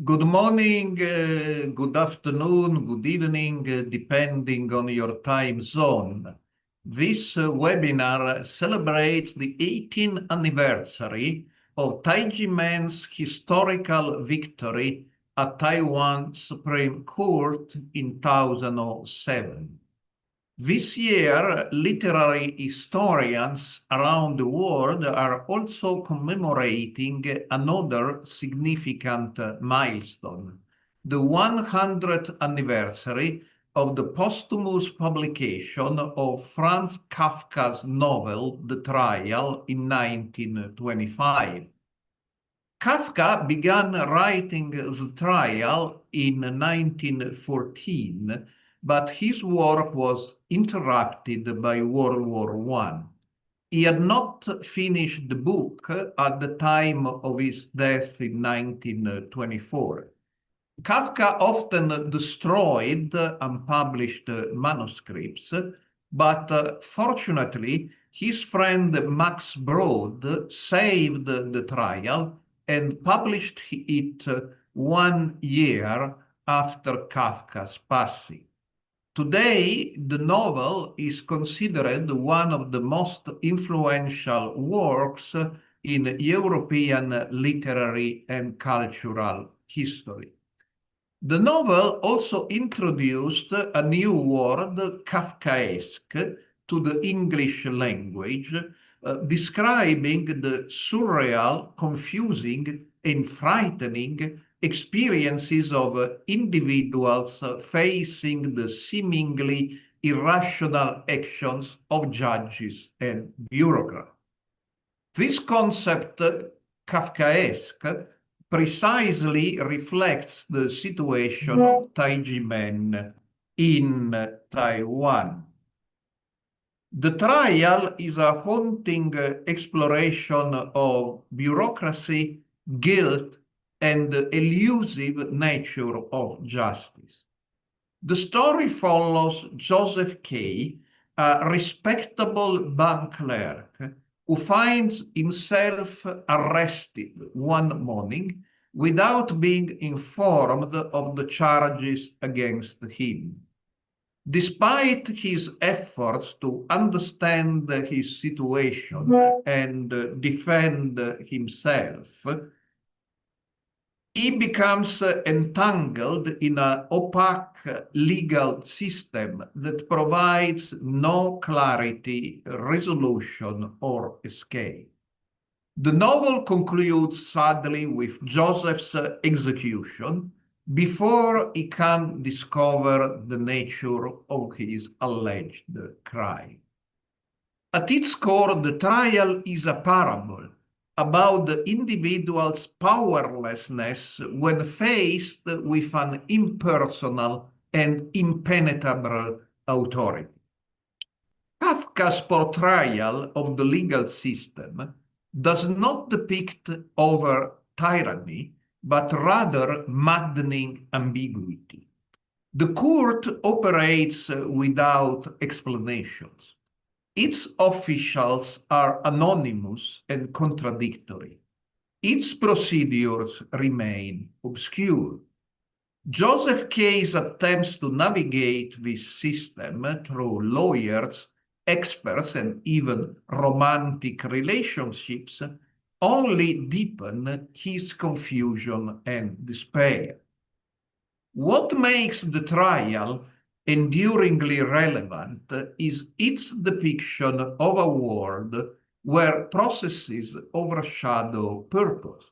Good morning, good afternoon, good evening, depending on your time zone. This webinar celebrates the 18th anniversary of Tai Ji Men's historical victory at Taiwan Supreme Court in 2007. This year, literary historians around the world are also commemorating another significant milestone, the 100th anniversary of the posthumous publication of Franz Kafka's novel, The Trial, in 1925. Kafka began writing The Trial in 1914, but his work was interrupted by World War I. He had not finished the book at the time of his death in 1924. Kafka often destroyed unpublished manuscripts, but fortunately, his friend Max Brod saved The Trial and published it 1 year after Kafka's passing. Today, the novel is considered one of the most influential works in European literary and cultural history. The novel also introduced a new word, Kafkaesque, to the English language, describing the surreal, confusing, and frightening experiences of individuals facing the seemingly irrational actions of judges and bureaucrats. This concept, Kafkaesque, precisely reflects the situation of Tai Ji Men in Taiwan. The Trial is a haunting exploration of bureaucracy, guilt, and the elusive nature of justice. The story follows Joseph K., a respectable bank clerk who finds himself arrested one morning without being informed of the charges against him. Despite his efforts to understand his situation and defend himself, he becomes entangled in an opaque legal system that provides no clarity, resolution, or escape. The novel concludes sadly with Joseph's execution before he can discover the nature of his alleged crime. At its core, the trial is a parable about the individual's powerlessness when faced with an impersonal and impenetrable authority. Kafka's portrayal of the legal system does not depict over tyranny, but rather maddening ambiguity. The court operates without explanations. Its officials are anonymous and contradictory. Its procedures remain obscure. Joseph K's attempts to navigate this system through lawyers, experts, and even romantic relationships only deepen his confusion and despair. What makes the trial enduringly relevant is its depiction of a world where processes overshadow purpose,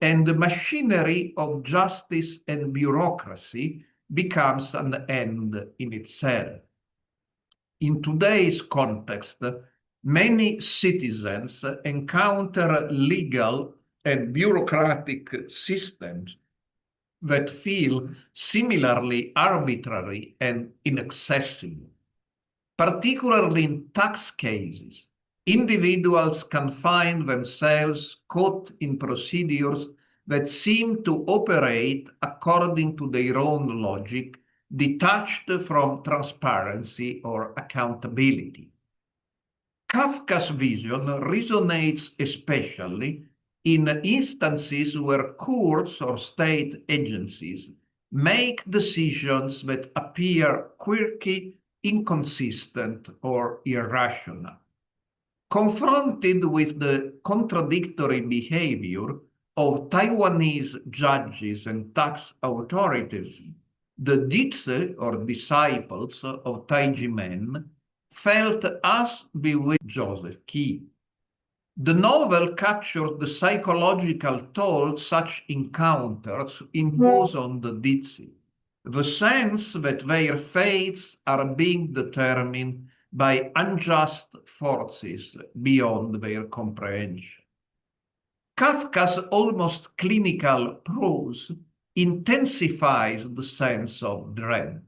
and the machinery of justice and bureaucracy becomes an end in itself. In today's context, many citizens encounter legal and bureaucratic systems that feel similarly arbitrary and inaccessible. Particularly in tax cases, individuals can find themselves caught in procedures that seem to operate according to their own logic, detached from transparency or accountability. Kafka's vision resonates especially in instances where courts or state agencies make decisions that appear quirky, inconsistent, or irrational. Confronted with the contradictory behavior of Taiwanese judges and tax authorities, the Dizi, or disciples of Tai Ji Men, felt as bewildered Joseph Key. The novel captured the psychological toll such encounters impose on the Dizi, the sense that their fates are being determined by unjust forces beyond their comprehension. Kafka's almost clinical prose intensifies the sense of dread.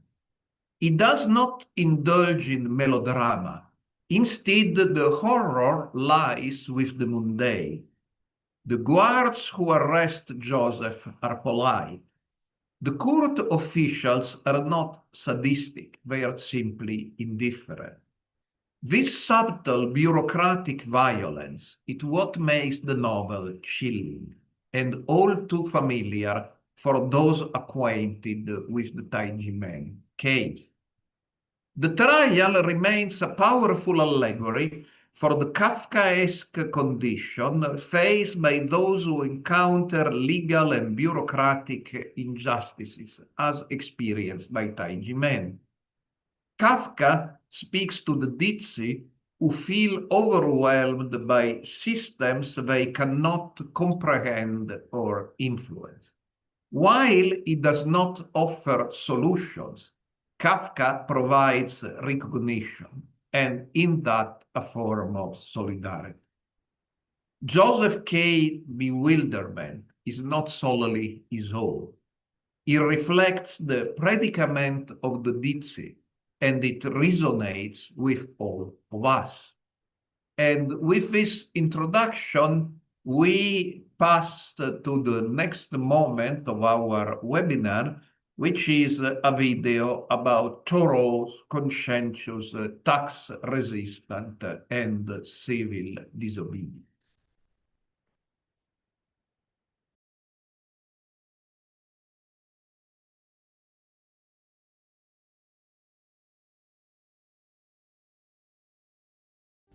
He does not indulge in melodrama. Instead, the horror lies with the mundane. The guards who arrest Joseph are polite. The court officials are not sadistic, they are simply indifferent. This subtle bureaucratic violence is what makes the novel chilling and all too familiar for those acquainted with the Tai Ji Men case. The trial remains a powerful allegory for the Kafkaesque condition faced by those who encounter legal and bureaucratic injustices, as experienced by Tai Ji Men. Kafka speaks to the Dizi who feel overwhelmed by systems they cannot comprehend or influence. While he does not offer solutions, Kafka provides recognition, and in that a form of solidarity. Joseph K. bewilderment is not solely his own. It reflects the predicament of the Dizi, and it resonates with all of us. And with this introduction, we pass to the next moment of our webinar, which is a video about Thoreau's conscientious, tax-resistant, and civil disobedience.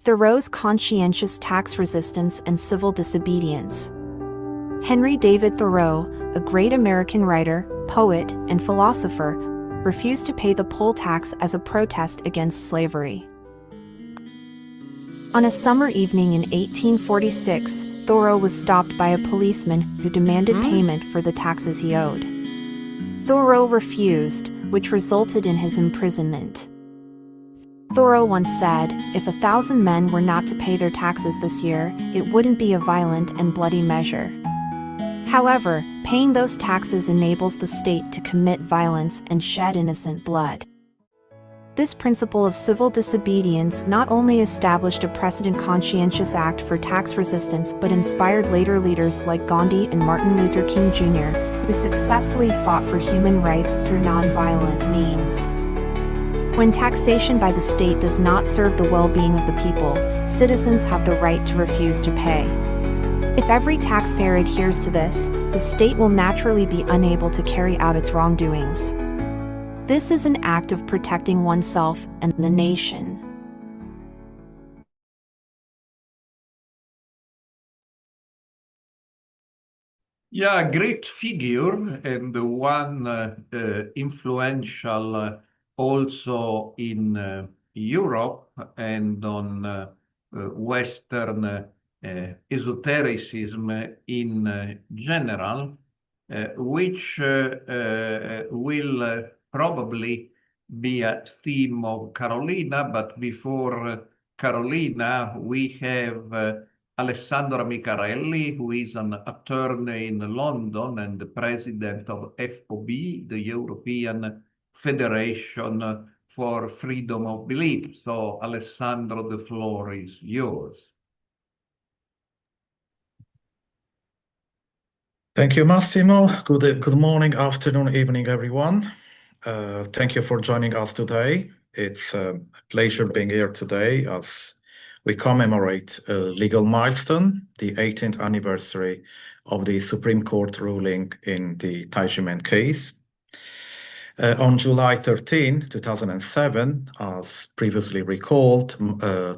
Thoreau's conscientious tax resistance and civil disobedience. Henry David Thoreau, a great American writer, poet, and philosopher, refused to pay the poll tax as a protest against slavery. On a summer evening in 1846, Thoreau was stopped by a policeman who demanded payment for the taxes he owed. Thoreau refused, which resulted in his imprisonment. Thoreau once said, "If 1,000 men were not to pay their taxes this year, it wouldn't be a violent and bloody measure." However, paying those taxes enables the state to commit violence and shed innocent blood. This principle of civil disobedience not only established a precedent conscientious act for tax resistance but inspired later leaders like Gandhi and Martin Luther King Jr., who successfully fought for human rights through nonviolent means. When taxation by the state does not serve the well-being of the people, citizens have the right to refuse to pay. If every taxpayer adheres to this, the state will naturally be unable to carry out its wrongdoings. This is an act of protecting oneself and the nation. Yeah, a great figure and one influential also in Europe and on Western esotericism in general, which will probably be a theme of Carolina, but before Carolina, we have Alessandra Micarelli, who is an attorney in London and the president of FOB, the European Federation for Freedom of Belief. So, Alessandro, the floor is yours. Thank you, Massimo. Good morning, afternoon, evening, everyone. Thank you for joining us today. It's a pleasure being here today as we commemorate a legal milestone, the 18th anniversary of the Supreme Court ruling in the Tai Ji Men case. On July 13, 2007, as previously recalled,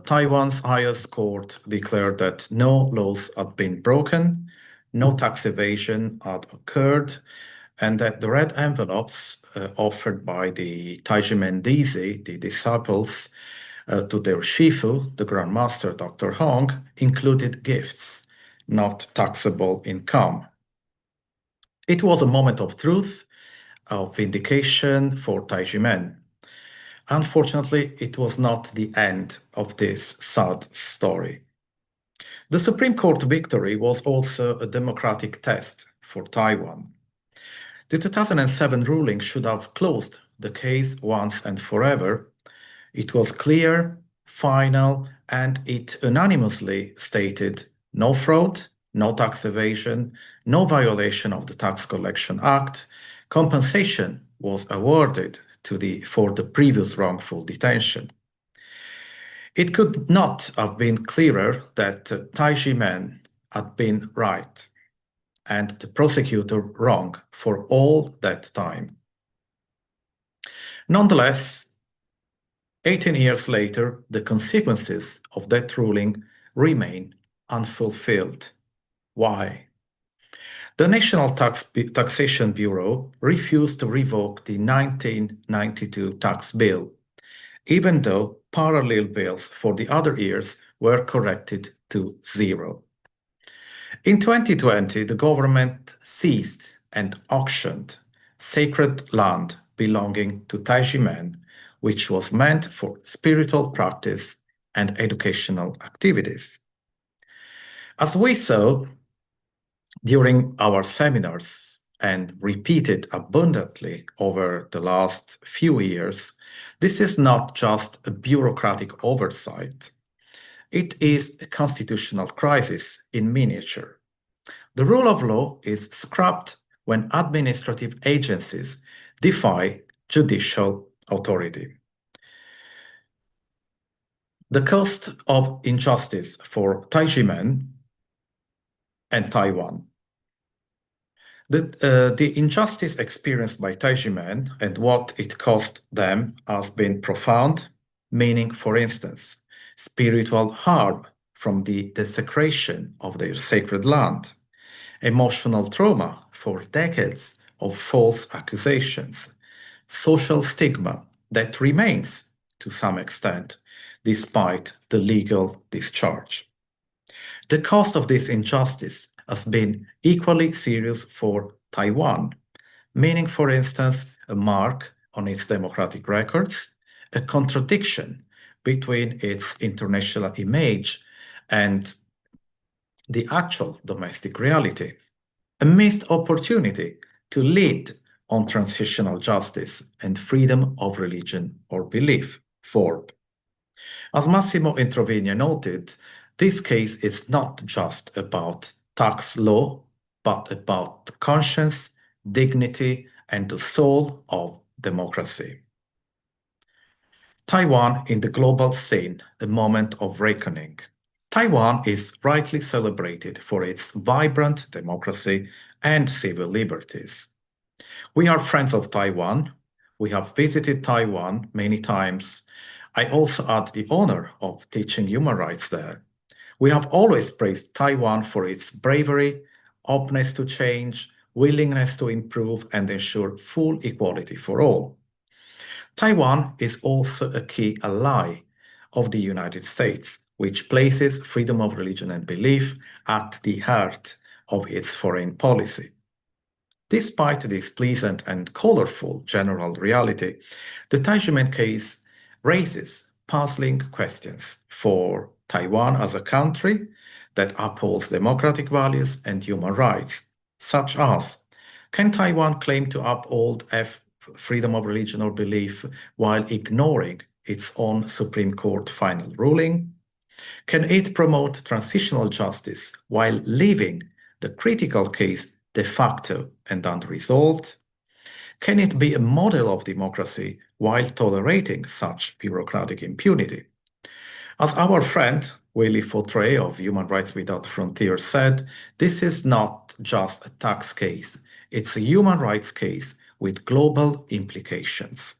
Taiwan's highest court declared that no laws had been broken, no tax evasion had occurred, and that the red envelopes offered by the Tai Ji Men Dizi, the disciples, to their Shifu, the Grand Master Dr. Hong, included gifts, not taxable income. It was a moment of truth, of vindication for Tai Ji Men. Unfortunately, it was not the end of this sad story. The Supreme Court victory was also a democratic test for Taiwan. The 2007 ruling should have closed the case once and forever. It was clear, final, and it unanimously stated no fraud, no tax evasion, no violation of the Tax Collection Act. Compensation was awarded for the previous wrongful detention. It could not have been clearer that Tai Ji Men had been right and the prosecutor wrong for all that time. Nonetheless, 18 years later, the consequences of that ruling remain unfulfilled. Why? The National Taxation Bureau refused to revoke the 1992 tax bill, even though parallel bills for the other years were corrected to zero. In 2020, the government seized and auctioned sacred land belonging to Tai Ji Men, which was meant for spiritual practice and educational activities. As we saw during our seminars and repeated abundantly over the last few years, this is not just a bureaucratic oversight. It is a constitutional crisis in miniature. The rule of law is scrapped when administrative agencies defy judicial authority. The cost of injustice for Tai Ji Men and Taiwan. The injustice experienced by Tai Ji Men and what it cost them has been profound, meaning, for instance, spiritual harm from the desecration of their sacred land, emotional trauma for decades of false accusations, social stigma that remains to some extent despite the legal discharge. The cost of this injustice has been equally serious for Taiwan, meaning, for instance, a mark on its democratic records, a contradiction between its international image and the actual domestic reality, a missed opportunity to lead on transitional justice and freedom of religion or belief. As Massimo Introvigna noted, this case is not just about tax law, but about conscience, dignity, and the soul of democracy. Taiwan in the global scene, a moment of reckoning. Taiwan is rightly celebrated for its vibrant democracy and civil liberties. We are friends of Taiwan. We have visited Taiwan many times. I also had the honor of teaching human rights there. We have always praised Taiwan for its bravery, openness to change, willingness to improve and ensure full equality for all. Taiwan is also a key ally of the United States, which places freedom of religion and belief at the heart of its foreign policy. Despite this pleasant and colorful general reality, the Tai Ji Men case raises puzzling questions for Taiwan as a country that upholds democratic values and human rights, such as, can Taiwan claim to uphold freedom of religion or belief while ignoring its own Supreme Court final ruling? Can it promote transitional justice while leaving the critical case de facto and unresolved? Can it be a model of democracy while tolerating such bureaucratic impunity? As our friend Willy Fautré of Human Rights Without Frontiers said, this is not just a tax case, it's a human rights case with global implications.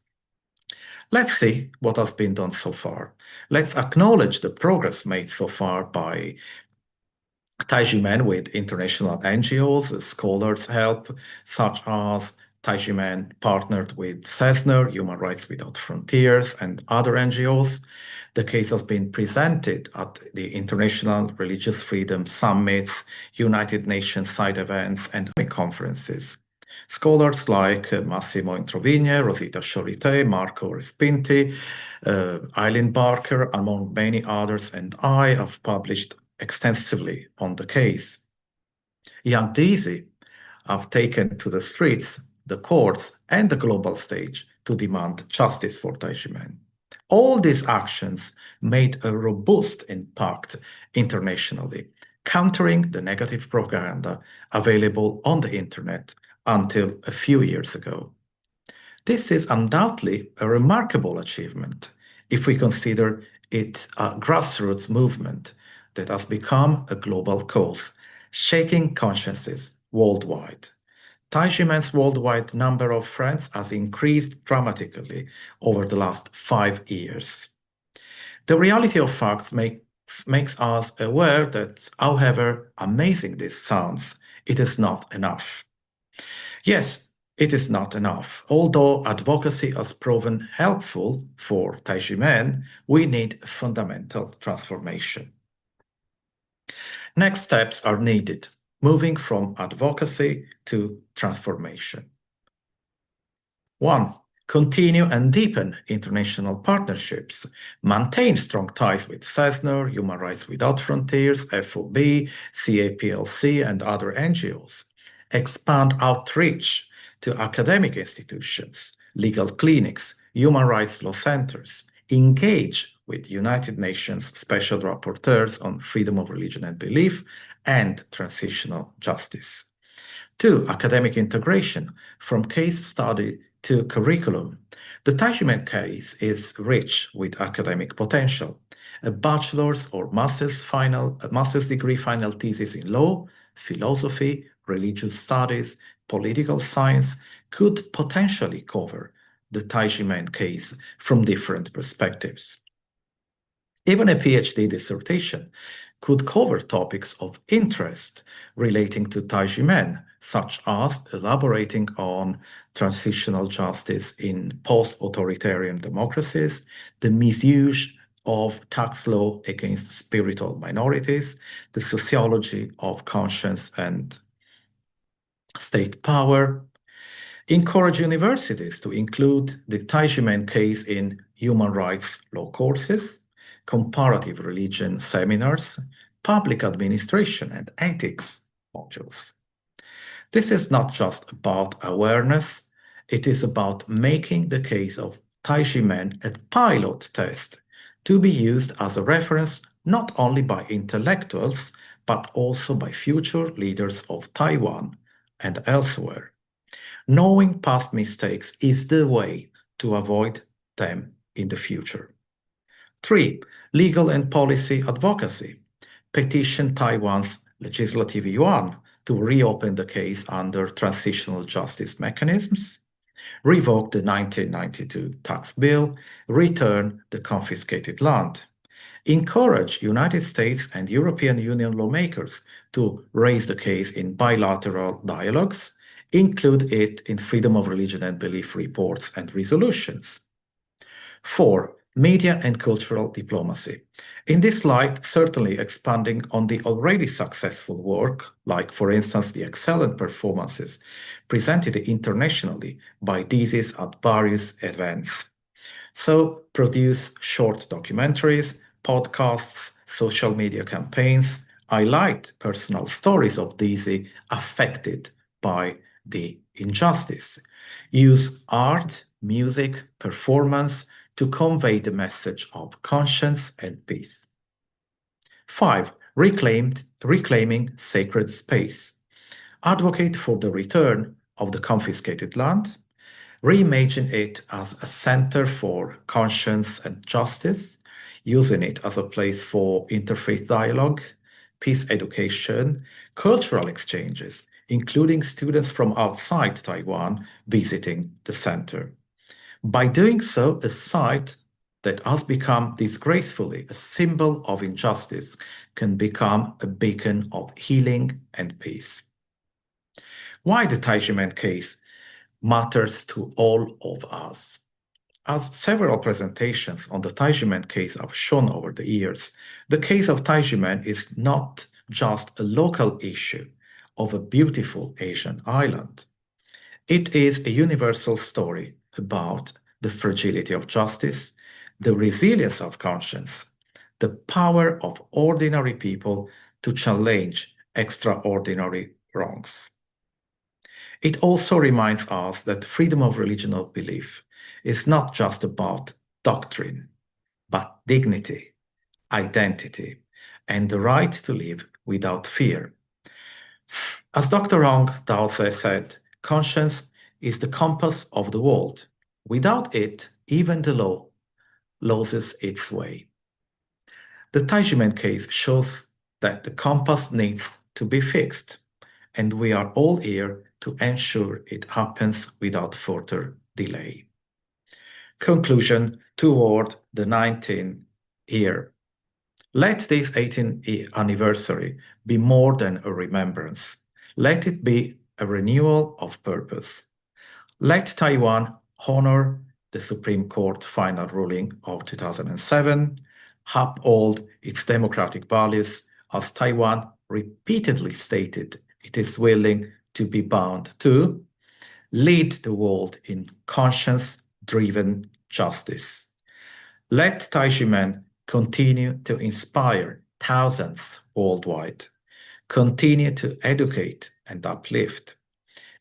Let's see what has been done so far. Let's acknowledge the progress made so far by Tai Ji Men with international NGOs, scholars' help, such as Tai Ji Men partnered with CESNUR, Human Rights Without Frontiers, and other NGOs. The case has been presented at the International Religious Freedom Summits, United Nations side events, and conferences. Scholars like Massimo Introvigne, Rosita Sciorite, Marco Respinti, Eileen Barker, among many others, and I have published extensively on the case. Young Daisy have taken to the streets, the courts, and the global stage to demand justice for Tai Ji Men. All these actions made a robust impact internationally, countering the negative propaganda available on the internet until a few years ago. This is undoubtedly a remarkable achievement if we consider it a grassroots movement that has become a global cause, shaking consciences worldwide. Tai Ji Men's worldwide number of friends has increased dramatically over the last 5 years. The reality of facts makes us aware that, however amazing this sounds, it is not enough. Yes, it is not enough. Although advocacy has proven helpful for Tai Ji Men, we need fundamental transformation. Next steps are needed, moving from advocacy to transformation. 1. Continue and deepen international partnerships. Maintain strong ties with CESNUR, Human Rights Without Frontiers, FOB, CAPLC, and other NGOs. Expand outreach to academic institutions, legal clinics, human rights law centers. Engage with United Nations Special Rapporteurs on freedom of religion and belief and transitional justice. 2. Academic integration, from case study to curriculum. The Tai Ji Men case is rich with academic potential. A bachelor's or master's degree final thesis in law, philosophy, religious studies, political science could potentially cover the Tai Ji Men case from different perspectives. Even a PhD dissertation could cover topics of interest relating to Tai Ji Men, such as elaborating on transitional justice in post-authoritarian democracies, the misuse of tax law against spiritual minorities, the sociology of conscience and state power. Encourage universities to include the Tai Ji Men case in human rights law courses, comparative religion seminars, public administration and ethics modules. This is not just about awareness, it is about making the case of Tai Ji Men a pilot test to be used as a reference not only by intellectuals, but also by future leaders of Taiwan and elsewhere. Knowing past mistakes is the way to avoid them in the future. 3. Legal and policy advocacy. Petition Taiwan's Legislative Yuan to reopen the case under transitional justice mechanisms, revoke the 1992 tax bill, return the confiscated land. Encourage United States and European Union lawmakers to raise the case in bilateral dialogues, include it in freedom of religion and belief reports and resolutions. 4. Media and cultural diplomacy. In this light, certainly expanding on the already successful work, like for instance the excellent performances presented internationally by DISIs at various events. So produce short documentaries, podcasts, social media campaigns, highlight personal stories of DISI affected by the injustice. Use art, music, performance to convey the message of conscience and peace. 5. Reclaiming sacred space. Advocate for the return of the confiscated land. Reimagine it as a center for conscience and justice. using it as a place for interfaith dialogue, peace education, cultural exchanges, including students from outside Taiwan visiting the center. By doing so, a site that has become disgracefully a symbol of injustice can become a beacon of healing and peace. Why the Tai Ji Men case matters to all of us. As several presentations on the Tai Ji Men case have shown over the years, the case of Tai Ji Men is not just a local issue of a beautiful Asian island. It is a universal story about the fragility of justice, the resilience of conscience, the power of ordinary people to challenge extraordinary wrongs. It also reminds us that freedom of religious belief is not just about doctrine, but dignity, identity, and the right to live without fear. As Dr. Ong Dao-se said, conscience is the compass of the world. Without it, even the law loses its way. The Tai Ji Men case shows that the compass needs to be fixed, and we are all here to ensure it happens without further delay. Conclusion toward the 19th year. Let this 18th anniversary be more than a remembrance. Let it be a renewal of purpose. Let Taiwan honor the Supreme Court final ruling of 2007, uphold its democratic values as Taiwan repeatedly stated it is willing to be bound to, lead the world in conscience-driven justice. Let Tai Ji Men continue to inspire thousands worldwide, continue to educate and uplift,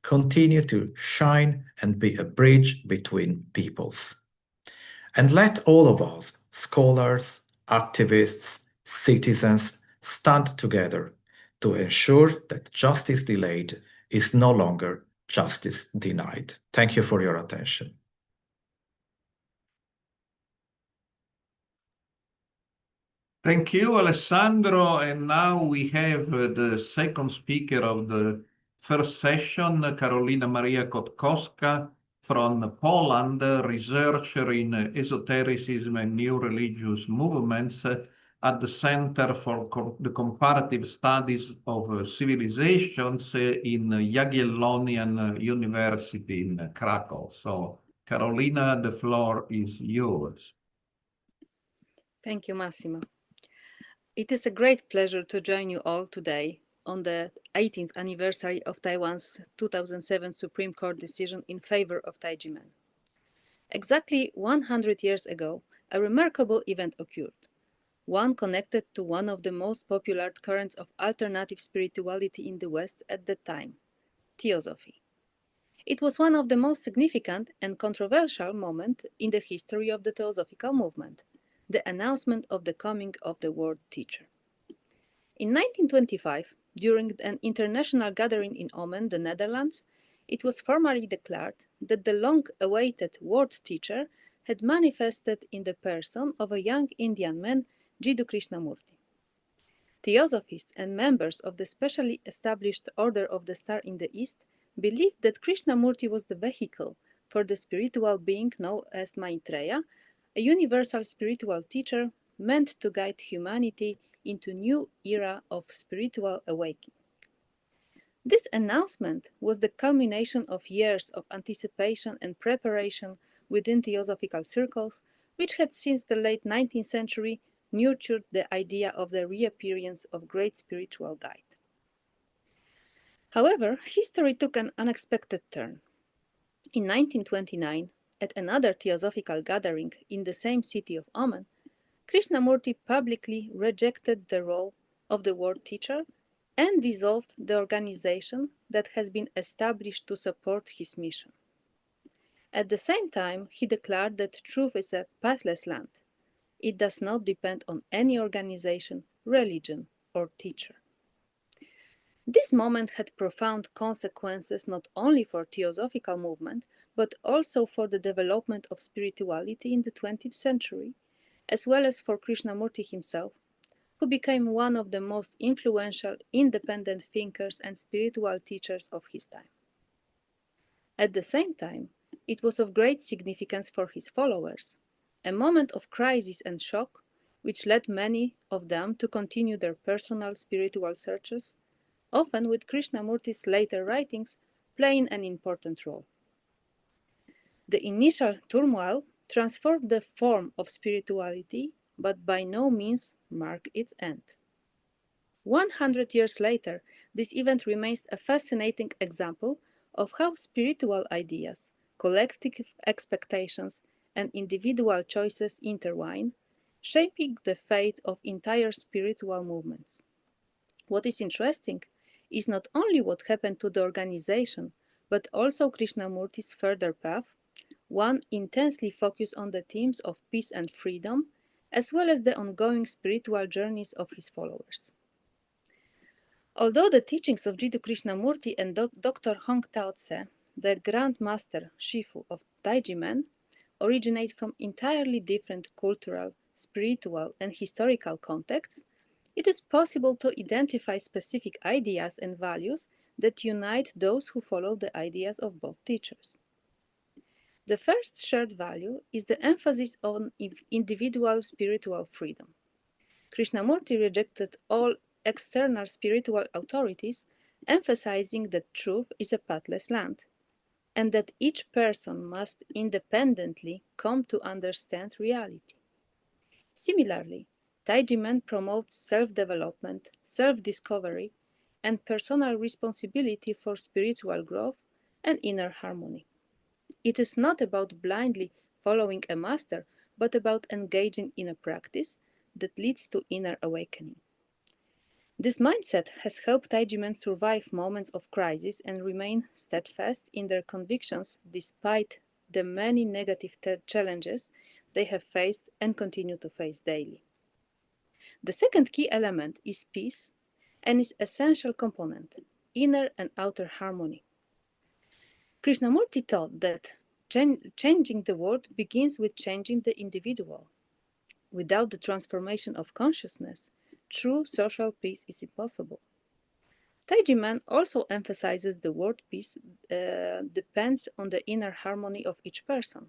continue to shine and be a bridge between peoples. And let all of us, scholars, activists, citizens, stand together to ensure that justice delayed is no longer justice denied. Thank you for your attention. Thank you, Alessandro. And now we have the second speaker of the first session, Karolina Maria Kotkowska from Poland, researcher in esotericism and new religious movements at the Center for the Comparative Studies of Civilizations in Jagiellonian University in Krakow. So, Karolina, the floor is yours. Thank you, Massimo. It is a great pleasure to join you all today on the 18th anniversary of Taiwan's 2007 Supreme Court decision in favor of Tai Ji Men. Exactly 100 years ago, a remarkable event occurred, one connected to one of the most popular currents of alternative spirituality in the West at that time, Theosophy. It was one of the most significant and controversial moments in the history of the Theosophical movement, the announcement of the coming of the world teacher. In 1925, during an international gathering in Omen, the Netherlands, it was formally declared that the long-awaited world teacher had manifested in the person of a young Indian man, Jiddu Krishnamurti. Theosophists and members of the specially established Order of the Star in the East believed that Krishnamurti was the vehicle for the spiritual being known as Maitreya, a universal spiritual teacher meant to guide humanity into a new era of spiritual awakening. This announcement was the culmination of years of anticipation and preparation within theosophical circles, which had since the late 19th century nurtured the idea of the reappearance of great spiritual guide. However, history took an unexpected turn. In 1929, at another theosophical gathering in the same city of Oman, Krishnamurti publicly rejected the role of the world teacher and dissolved the organization that has been established to support his mission. At the same time, he declared that truth is a pathless land. It does not depend on any organization, religion, or teacher. This moment had profound consequences not only for theosophical movement, but also for the development of spirituality in the 20th century, as well as for Krishnamurti himself, who became one of the most influential independent thinkers and spiritual teachers of his time. At the same time, it was of great significance for his followers, a moment of crisis and shock which led many of them to continue their personal spiritual searches, often with Krishnamurti's later writings playing an important role. The initial turmoil transformed the form of spirituality, but by no means marked its end. 100 years later, this event remains a fascinating example of how spiritual ideas, collective expectations, and individual choices intertwine, shaping the fate of entire spiritual movements. What is interesting is not only what happened to the organization, but also Krishnamurti's further path, one intensely focused on the themes of peace and freedom, as well as the ongoing spiritual journeys of his followers. Although the teachings of Jiddu Krishnamurti and Dr. Hong Tao Tse, the Grand Master Shifu of Tai Ji Men, originate from entirely different cultural, spiritual, and historical contexts, it is possible to identify specific ideas and values that unite those who follow the ideas of both teachers. The first shared value is the emphasis on individual spiritual freedom. Krishnamurti rejected all external spiritual authorities, emphasizing that truth is a pathless land, and that each person must independently come to understand reality. Similarly, Tai Ji Men promotes self-development, self-discovery, and personal responsibility for spiritual growth and inner harmony. It is not about blindly following a master, but about engaging in a practice that leads to inner awakening. This mindset has helped Tai Ji Men survive moments of crisis and remain steadfast in their convictions despite the many negative challenges they have faced and continue to face daily. The second key element is peace and its essential component, inner and outer harmony. Krishnamurti taught that changing the world begins with changing the individual. Without the transformation of consciousness, true social peace is impossible. Tai Ji Men also emphasizes the word peace depends on the inner harmony of each person.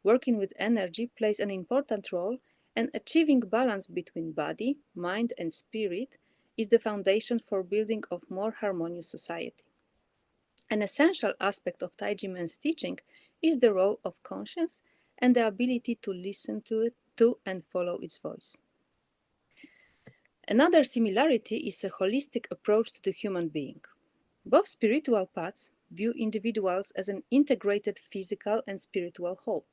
Working with energy plays an important role, and achieving balance between body, mind, and spirit is the foundation for building a more harmonious society. An essential aspect of Tai Ji Men's teaching is the role of conscience and the ability to listen to it, and follow its voice. Another similarity is a holistic approach to the human being. Both spiritual paths view individuals as an integrated physical and spiritual whole.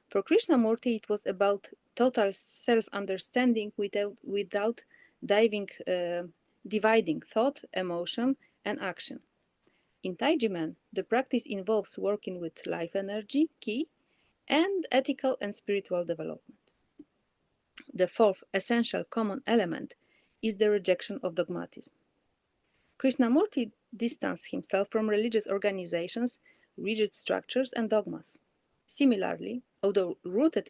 For Krishnamurti, it was about total self-understanding without dividing thought, emotion, and action. In Tai Ji Men, the practice involves working with life energy, ki, and ethical and spiritual development. The fourth essential common element is the rejection of dogmatism. Krishnamurti distanced himself from religious organizations, rigid structures, and dogmas. Similarly, although rooted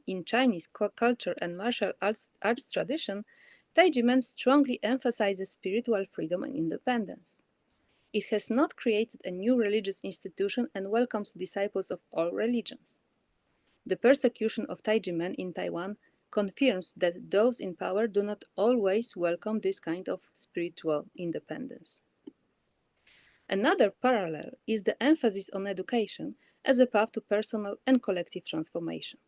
in Chinese culture and martial arts tradition, Tai Ji Men strongly emphasizes spiritual freedom and independence. It has not created a new religious institution and welcomes disciples of all religions. The persecution of Tai Ji Men in Taiwan confirms that those in power do not always welcome this kind of spiritual independence. Another parallel is the emphasis on education as a path to personal and collective transformation.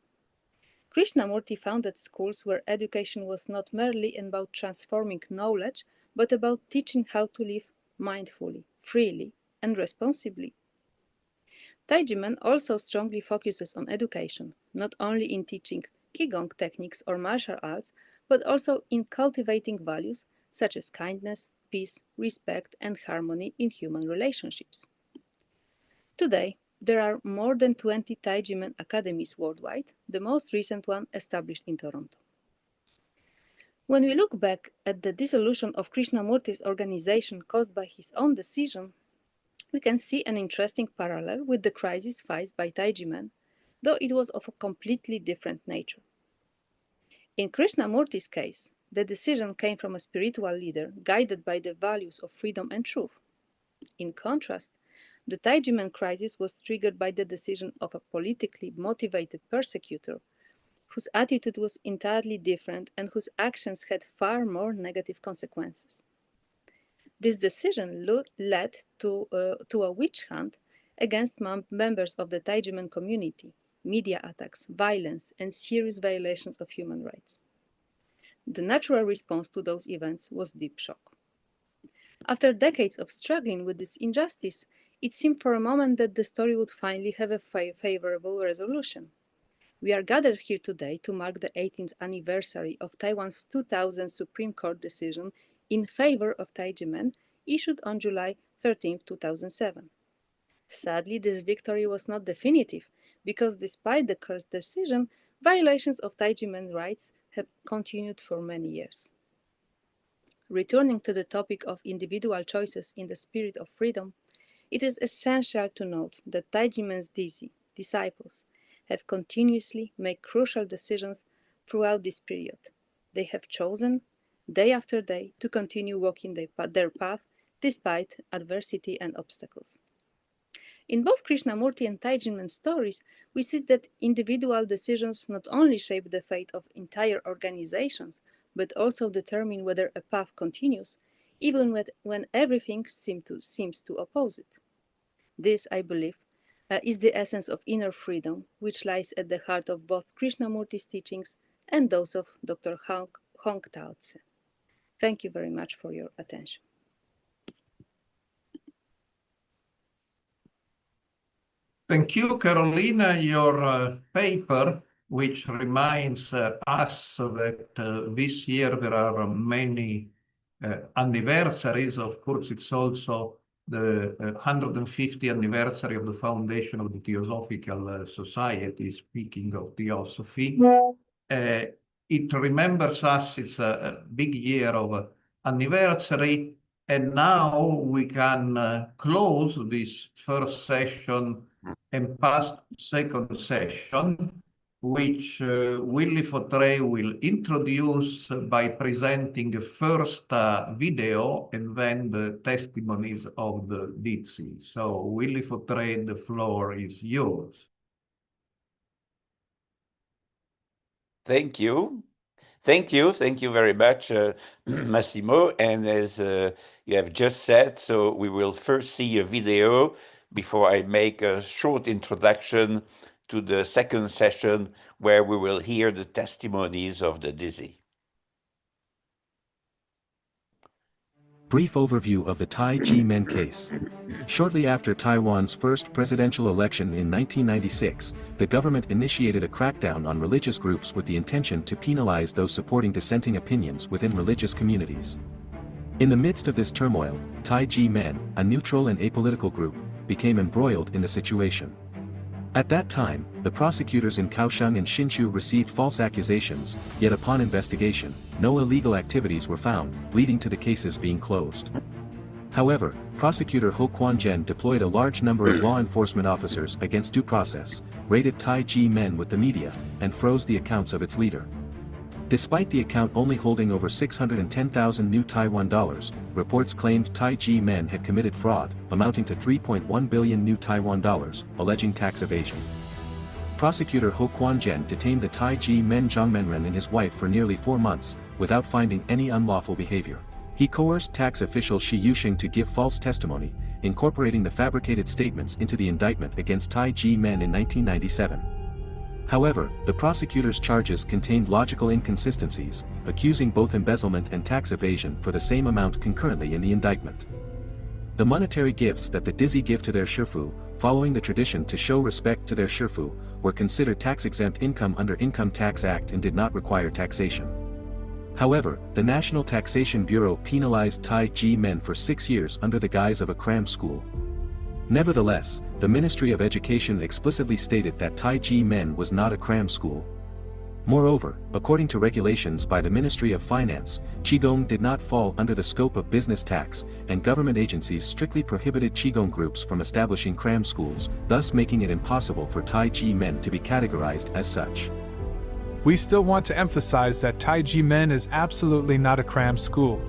Krishnamurti founded schools where education was not merely about transforming knowledge, but about teaching how to live mindfully, freely, and responsibly. Tai Ji Men also strongly focuses on education, not only in teaching Qigong techniques or martial arts, but also in cultivating values such as kindness, peace, respect, and harmony in human relationships. Today, there are more than 20 Tai Ji Men academies worldwide, the most recent one established in Toronto. When we look back at the dissolution of Krishnamurti's organization caused by his own decision, we can see an interesting parallel with the crisis faced by Tai Ji Men, though it was of a completely different nature. In Krishnamurti's case, the decision came from a spiritual leader guided by the values of freedom and truth. In contrast, the Tai Ji Men crisis was triggered by the decision of a politically motivated persecutor whose attitude was entirely different and whose actions had far more negative consequences. This decision led to a witch hunt against members of the Tai Ji Men community, media attacks, violence, and serious violations of human rights. The natural response to those events was deep shock. After decades of struggling with this injustice, it seemed for a moment that the story would finally have a favorable resolution. We are gathered here today to mark the 18th anniversary of Taiwan's 2000 Supreme Court decision in favor of Tai Ji Men, issued on July 13, 2007. Sadly, this victory was not definitive, because despite the court's decision, violations of Tai Ji Men rights have continued for many years. Returning to the topic of individual choices in the spirit of freedom, it is essential to note that Tai Ji Men's disciples have continuously made crucial decisions throughout this period. They have chosen, day after day, to continue walking their path despite adversity and obstacles. In both Krishnamurti and Tai Ji Men stories, we see that individual decisions not only shape the fate of entire organizations, but also determine whether a path continues, even when everything seems to oppose it. This, I believe, is the essence of inner freedom, which lies at the heart of both Krishnamurti's teachings and those of Dr. Hong Tao Tse. Thank you very much for your attention. Thank you, Carolina. Your paper, which reminds us that this year there are many anniversaries. Of course, it's also the 150th anniversary of the foundation of the Theosophical Society, speaking of theosophy. It remembers us, it's a big year of anniversary, and now we can close this first session and pass second session, which Willy Fautrey will introduce by presenting first video and then the testimonies of the Dizzy. So Willy Fautrey, the floor is yours. Thank you. Thank you very much, Massimo. And as you have just said, so we will first see a video before I make a short introduction to the second session, where we will hear the testimonies of the dizzy. Brief overview of the Tai Ji Men case. Shortly after Taiwan's first presidential election in 1996, the government initiated a crackdown on religious groups with the intention to penalize those supporting dissenting opinions within religious communities. In the midst of this turmoil, Tai Ji Men, a neutral and apolitical group, became embroiled in the situation. At that time, the prosecutors in Kaohsiung and Hsinchu received false accusations, yet upon investigation, no illegal activities were found, leading to the cases being closed. However, prosecutor Ho Kwon-jen deployed a large number of law enforcement officers against due process, raided Tai Ji Men with the media, and froze the accounts of its leader. Despite the account only holding over 610,000 new Taiwan dollars, reports claimed Tai Ji Men had committed fraud, amounting to 3.1 billion new Taiwan dollars, alleging tax evasion. Prosecutor Ho Kwon-jen detained the Tai Ji Men Zhongmenren and his wife for nearly 4 months, without finding any unlawful behavior. He coerced tax official Shi Yuxing to give false testimony, incorporating the fabricated statements into the indictment against Tai Ji Men in 1997. However, the prosecutor's charges contained logical inconsistencies, accusing both embezzlement and tax evasion for the same amount concurrently in the indictment. The monetary gifts that the Dizzy give to their shifu, following the tradition to show respect to their shifu, were considered tax-exempt income under Income Tax Act and did not require taxation. However, the National Taxation Bureau penalized Tai Ji Men for 6 years under the guise of a cram school. Nevertheless, the Ministry of Education explicitly stated that Tai Ji Men was not a cram school. Moreover, according to regulations by the Ministry of Finance, Qigong did not fall under the scope of business tax, and government agencies strictly prohibited Qigong groups from establishing cram schools, thus making it impossible for Tai Ji Men to be categorized as such. We still want to emphasize that Tai Ji Men is absolutely not a cram school.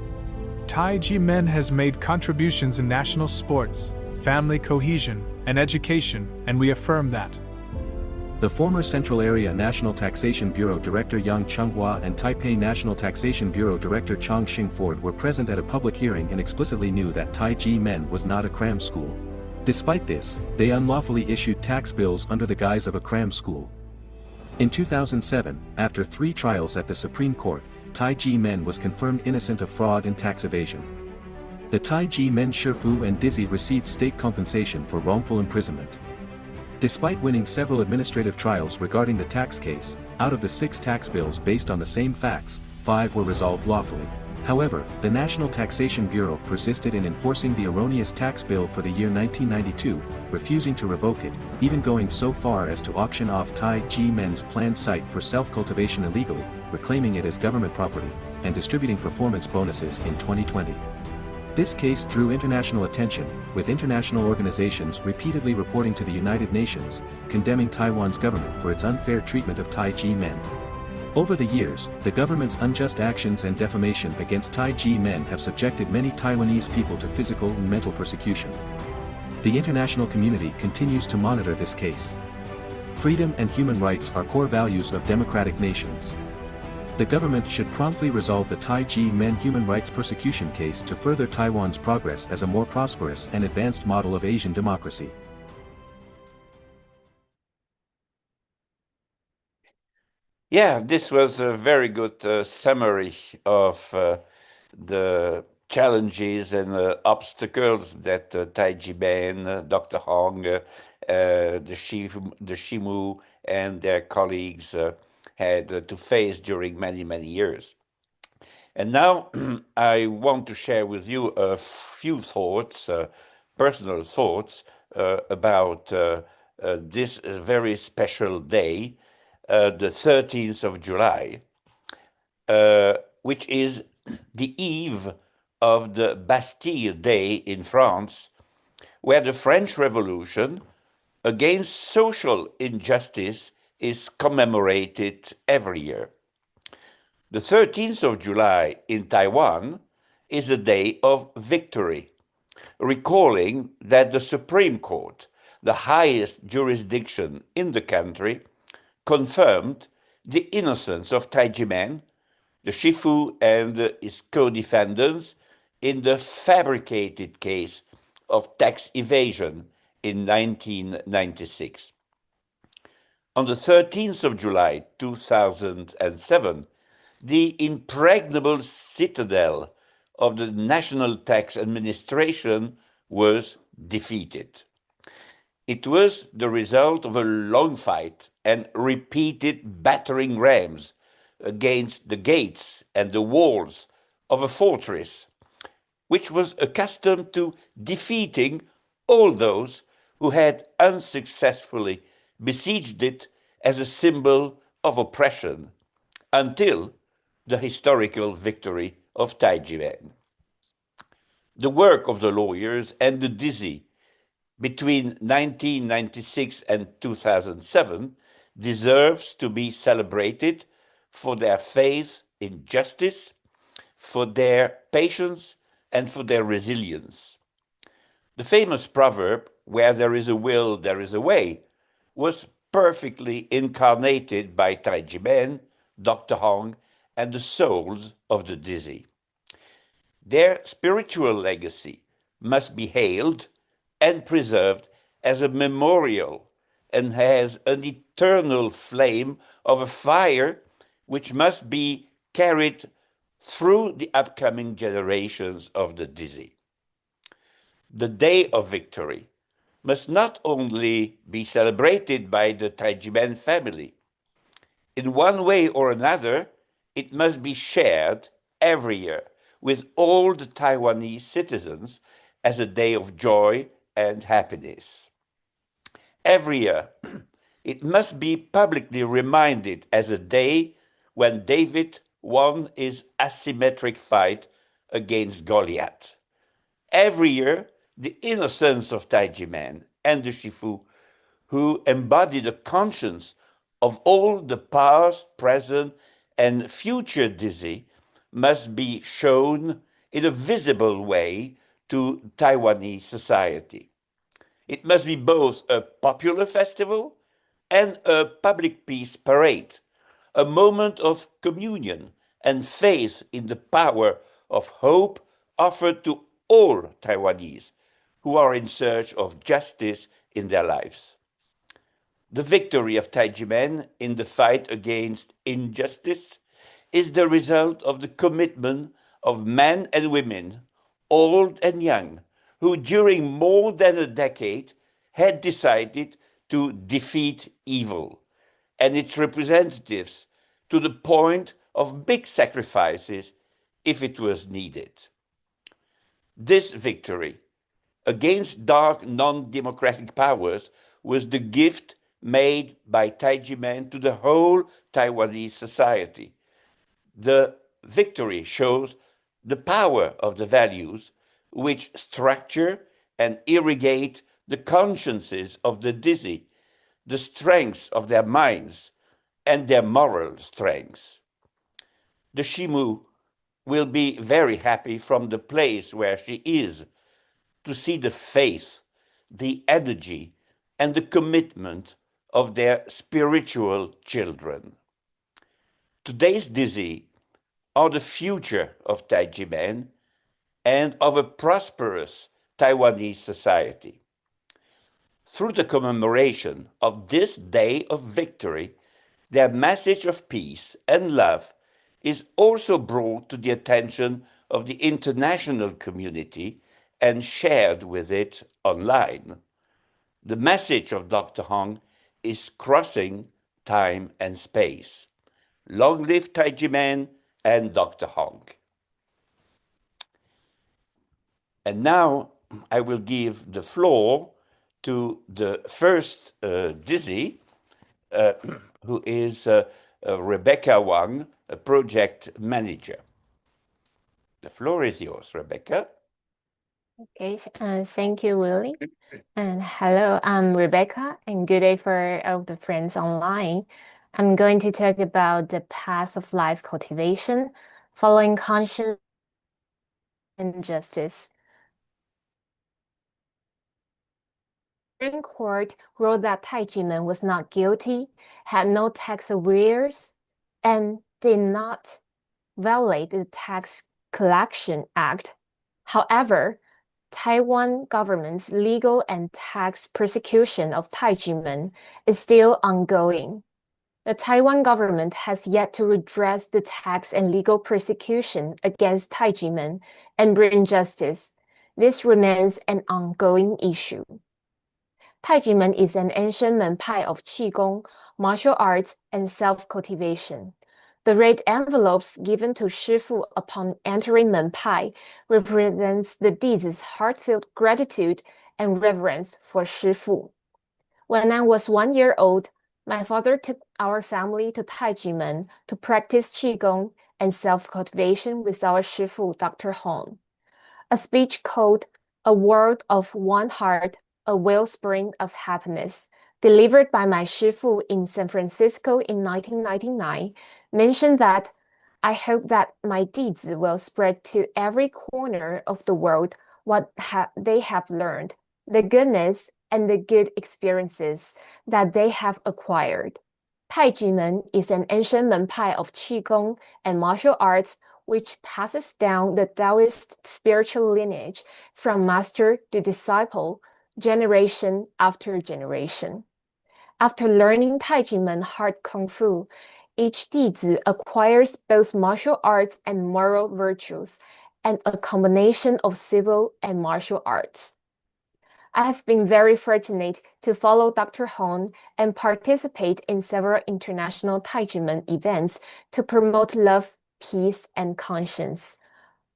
Tai Ji Men has made contributions in national sports, family cohesion, and education, and we affirm that. The former Central Area National Taxation Bureau Director Yang Chunghua and Taipei National Taxation Bureau Director Chong Xingford were present at a public hearing and explicitly knew that Tai Ji Men was not a cram school. Despite this, they unlawfully issued tax bills under the guise of a cram school. In 2007, after 3 trials at the Supreme Court, Tai Ji Men was confirmed innocent of fraud and tax evasion. The Tai Ji Men Shifu and Dizzy received state compensation for wrongful imprisonment. Despite winning several administrative trials regarding the tax case, out of the 6 tax bills based on the same facts, 5 were resolved lawfully. However, the National Taxation Bureau persisted in enforcing the erroneous tax bill for the year 1992, refusing to revoke it, even going so far as to auction off Tai Ji Men's planned site for self-cultivation illegally, reclaiming it as government property, and distributing performance bonuses in 2020. This case drew international attention, with international organizations repeatedly reporting to the United Nations, condemning Taiwan's government for its unfair treatment of Tai Ji Men. Over the years, the government's unjust actions and defamation against Tai Ji Men have subjected many Taiwanese people to physical and mental persecution. The international community continues to monitor this case. Freedom and human rights are core values of democratic nations. The government should promptly resolve the Tai Ji Men human rights persecution case to further Taiwan's progress as a more prosperous and advanced model of Asian democracy. Yeah, this was a very good summary of the challenges and obstacles that Tai Ji Men, Dr. Hong, the Shimu, and their colleagues had to face during many, many years. And now I want to share with you a few thoughts, personal thoughts, about this very special day, the 13th of July, which is the eve of the Bastille Day in France, where the French Revolution against social injustice is commemorated every year. The 13th of July in Taiwan is a day of victory, recalling that the Supreme Court, the highest jurisdiction in the country, confirmed the innocence of Tai Ji Men, the Shifu, and his co-defendants in the fabricated case of tax evasion in 1996. On the 13th of July 2007, the impregnable citadel of the National Tax Administration was defeated. It was the result of a long fight and repeated battering rams against the gates and the walls of a fortress, which was accustomed to defeating all those who had unsuccessfully besieged it as a symbol of oppression until the historical victory of Tai Ji Men. The work of the lawyers and the dizzy between 1996 and 2007 deserves to be celebrated for their faith in justice, for their patience, and for their resilience. The famous proverb, "Where there is a will, there is a way," was perfectly incarnated by Tai Ji Men, Dr. Hong, and the souls of the dizzy. Their spiritual legacy must be hailed and preserved as a memorial and has an eternal flame of a fire which must be carried through the upcoming generations of the dizzy. The day of victory must not only be celebrated by the Tai Ji Men family. In one way or another, it must be shared every year with all the Taiwanese citizens as a day of joy and happiness. Every year, it must be publicly reminded as a day when David won his asymmetric fight against Goliath. Every year, the innocence of Tai Ji Men and the Shifu, who embody the conscience of all the past, present, and future dizzy must be shown in a visible way to Taiwanese society. It must be both a popular festival and a public peace parade, a moment of communion and faith in the power of hope offered to all Taiwanese who are in search of justice in their lives. The victory of Tai Ji Men in the fight against injustice is the result of the commitment of men and women, old and young, who during more than a decade had decided to defeat evil and its representatives to the point of big sacrifices if it was needed. This victory against dark non-democratic powers was the gift made by Tai Ji Men to the whole Taiwanese society. The victory shows the power of the values which structure and irrigate the consciences of the dizzy, the strengths of their minds, and their moral strengths. The Shimu will be very happy from the place where she is to see the faith, the energy, and the commitment of their spiritual children. Today's dizzy are the future of Tai Ji Men and of a prosperous Taiwanese society. Through the commemoration of this day of victory, their message of peace and love is also brought to the attention of the international community and shared with it online. The message of Dr. Hong is crossing time and space. Long live Tai Ji Men and Dr. Hong. And now I will give the floor to the first dizzy, who is Rebecca Wang, a project manager. The floor is yours, Rebecca. Okay, thank you, Willie. And hello, I'm Rebecca, and good day for all the friends online. I'm going to talk about the path of life cultivation, following conscience and justice. The Supreme Court ruled that Tai Ji Men was not guilty, had no tax arrears, and did not violate the Tax Collection Act. However, Taiwan government's legal and tax persecution of Tai Ji Men is still ongoing. The Taiwan government has yet to redress the tax and legal persecution against Tai Ji Men and bring justice. This remains an ongoing issue. Tai Ji Men is an ancient Menpai of Qigong, martial arts, and self-cultivation. The red envelopes given to Shifu upon entering Menpai represents the deeds' heartfelt gratitude and reverence for Shifu. When I was 1 year old, my father took our family to Tai Ji Men to practice Qigong and self-cultivation with our Shifu, Dr. Hong. A speech called "A World of One Heart, a Wellspring of Happiness," delivered by my Shifu in San Francisco in 1999, mentioned that I hope that my deeds will spread to every corner of the world what they have learned, the goodness and the good experiences that they have acquired. Tai Ji Men is an ancient Menpai of Qigong and martial arts which passes down the Taoist spiritual lineage from master to disciple, generation after generation. After learning Tai Ji Men hard Kung Fu, each Dizi acquires both martial arts and moral virtues, and a combination of civil and martial arts. I have been very fortunate to follow Dr. Hong and participate in several international Tai Ji Men events to promote love, peace, and conscience.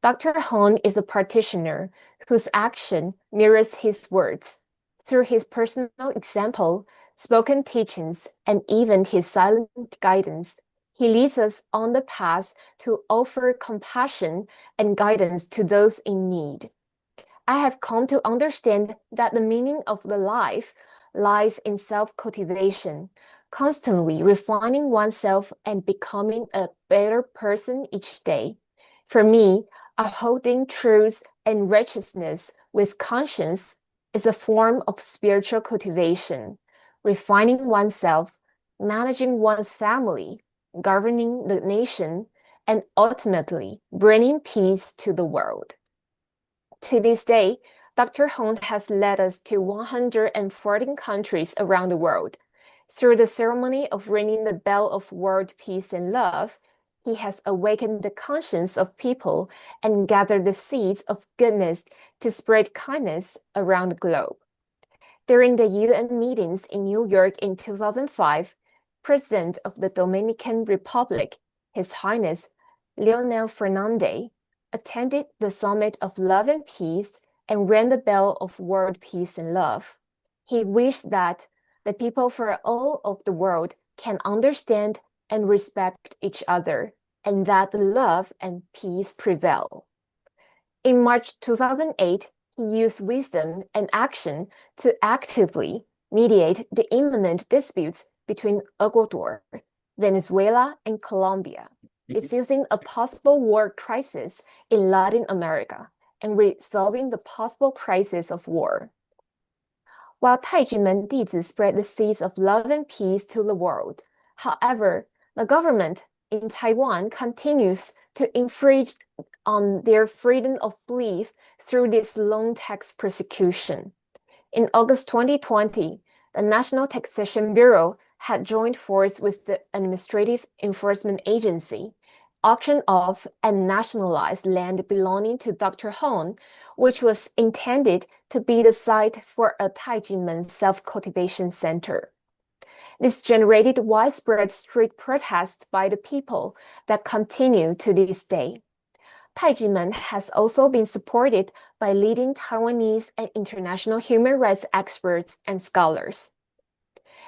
Dr. Hong is a practitioner whose action mirrors his words. Through his personal example, spoken teachings, and even his silent guidance, he leads us on the path to offer compassion and guidance to those in need. I have come to understand that the meaning of the life lies in self-cultivation, constantly refining oneself and becoming a better person each day. For me, upholding truth and righteousness with conscience is a form of spiritual cultivation, refining oneself, managing one's family, governing the nation, and ultimately bringing peace to the world. To this day, Dr. Hong has led us to 114 countries around the world. Through the ceremony of ringing the bell of world peace and love, he has awakened the conscience of people and gathered the seeds of goodness to spread kindness around the globe. During the UN meetings in New York in 2005, President of the Dominican Republic, His Highness Leonel Fernandez, attended the Summit of Love and Peace and rang the bell of world peace and love. He wished that the people for all of the world can understand and respect each other, and that love and peace prevail. In March 2008, he used wisdom and action to actively mediate the imminent disputes between Ecuador, Venezuela, and Colombia, diffusing a possible war crisis in Latin America and resolving the possible crisis of war. While Tai Ji Men弟子 spread the seeds of love and peace to the world, however, the government in Taiwan continues to infringe on their freedom of belief through this long tax persecution. In August 2020, the National Taxation Bureau had joined forces with the Administrative Enforcement Agency, auctioned off and nationalized land belonging to Dr. Hong, which was intended to be the site for a Tai Ji Men self-cultivation center. This generated widespread street protests by the people that continue to this day. Tai Ji Men has also been supported by leading Taiwanese and international human rights experts and scholars.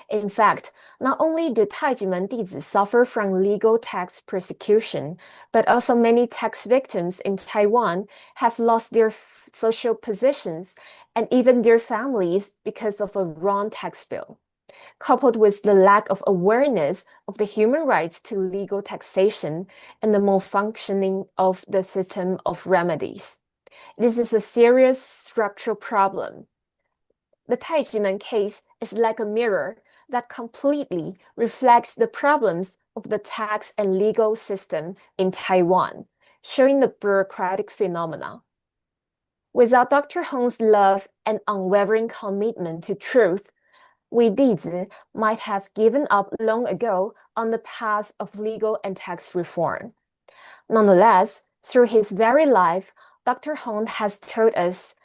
In fact, not only do Tai Ji Men 弟子 suffer from legal tax persecution, but also many tax victims in Taiwan have lost their social positions and even their families because of a wrong tax bill. Coupled with the lack of awareness of the human rights to legal taxation and the malfunctioning of the system of remedies. This is a serious structural problem. The Tai Ji Men case is like a mirror that completely reflects the problems of the tax and legal system in Taiwan, showing the bureaucratic phenomena. Without Dr. Hong's love and unwavering commitment to truth, we 弟子 might have given up long ago on the path of legal and tax reform. Nonetheless, through his very life, Dr. Hong has taught us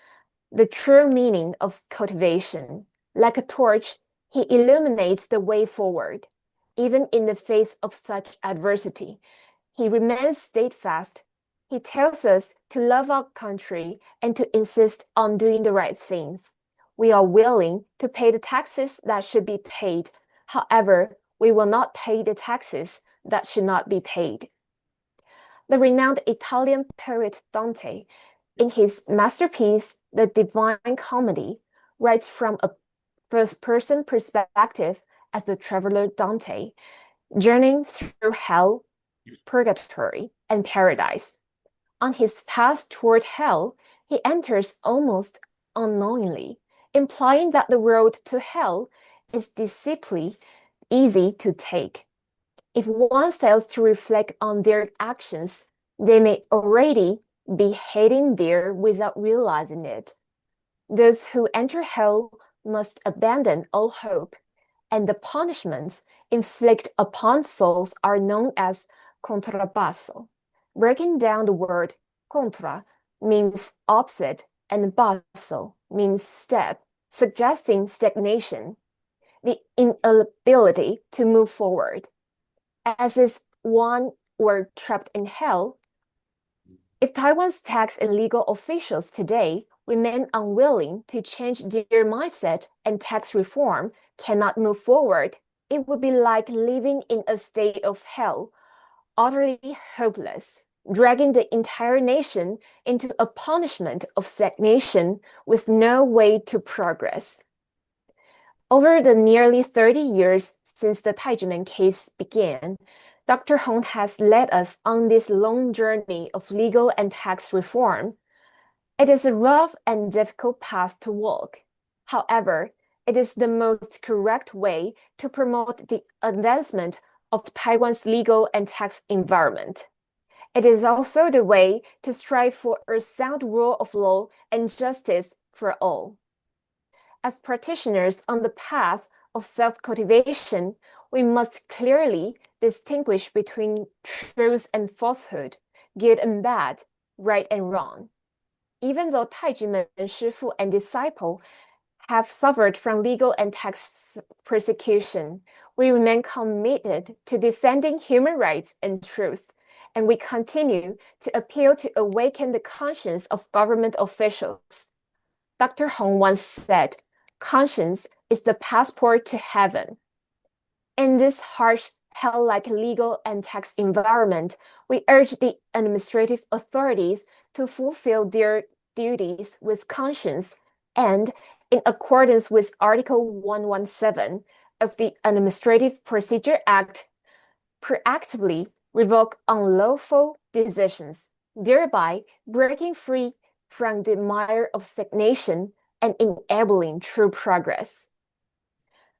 the true meaning of cultivation. Like a torch, he illuminates the way forward. Even in the face of such adversity, he remains steadfast. He tells us to love our country and to insist on doing the right things. We are willing to pay the taxes that should be paid. However, we will not pay the taxes that should not be paid. The renowned Italian poet Dante, in his masterpiece, The Divine Comedy, writes from a first-person perspective as the traveler Dante, journeying through hell, purgatory, and paradise. On his path toward hell, he enters almost unknowingly, implying that the road to hell is deceptively easy to take. If one fails to reflect on their actions, they may already be heading there without realizing it. Those who enter hell must abandon all hope, and the punishments inflicted upon souls are known as contrapasso. Breaking down the word contra means opposite and basso means step, suggesting stagnation, the inability to move forward. As if one were trapped in hell, if Taiwan's tax and legal officials today remain unwilling to change their mindset and tax reform cannot move forward, it would be like living in a state of hell, utterly hopeless, dragging the entire nation into a punishment of stagnation with no way to progress. Over the nearly 30 years since the Tai Ji Men case began, Dr. Hong has led us on this long journey of legal and tax reform. It is a rough and difficult path to walk. However, it is the most correct way to promote the advancement of Taiwan's legal and tax environment. It is also the way to strive for a sound rule of law and justice for all. As practitioners on the path of self-cultivation, we must clearly distinguish between truth and falsehood, good and bad, right and wrong. Even though Tai Ji Men, Shifu, and disciple have suffered from legal and tax persecution, we remain committed to defending human rights and truth, and we continue to appeal to awaken the conscience of government officials. Dr. Hong once said, "Conscience is the passport to heaven." In this harsh, hell-like legal and tax environment, we urge the administrative authorities to fulfill their duties with conscience and, in accordance with Article 117 of the Administrative Procedure Act, proactively revoke unlawful decisions, thereby breaking free from the mire of stagnation and enabling true progress.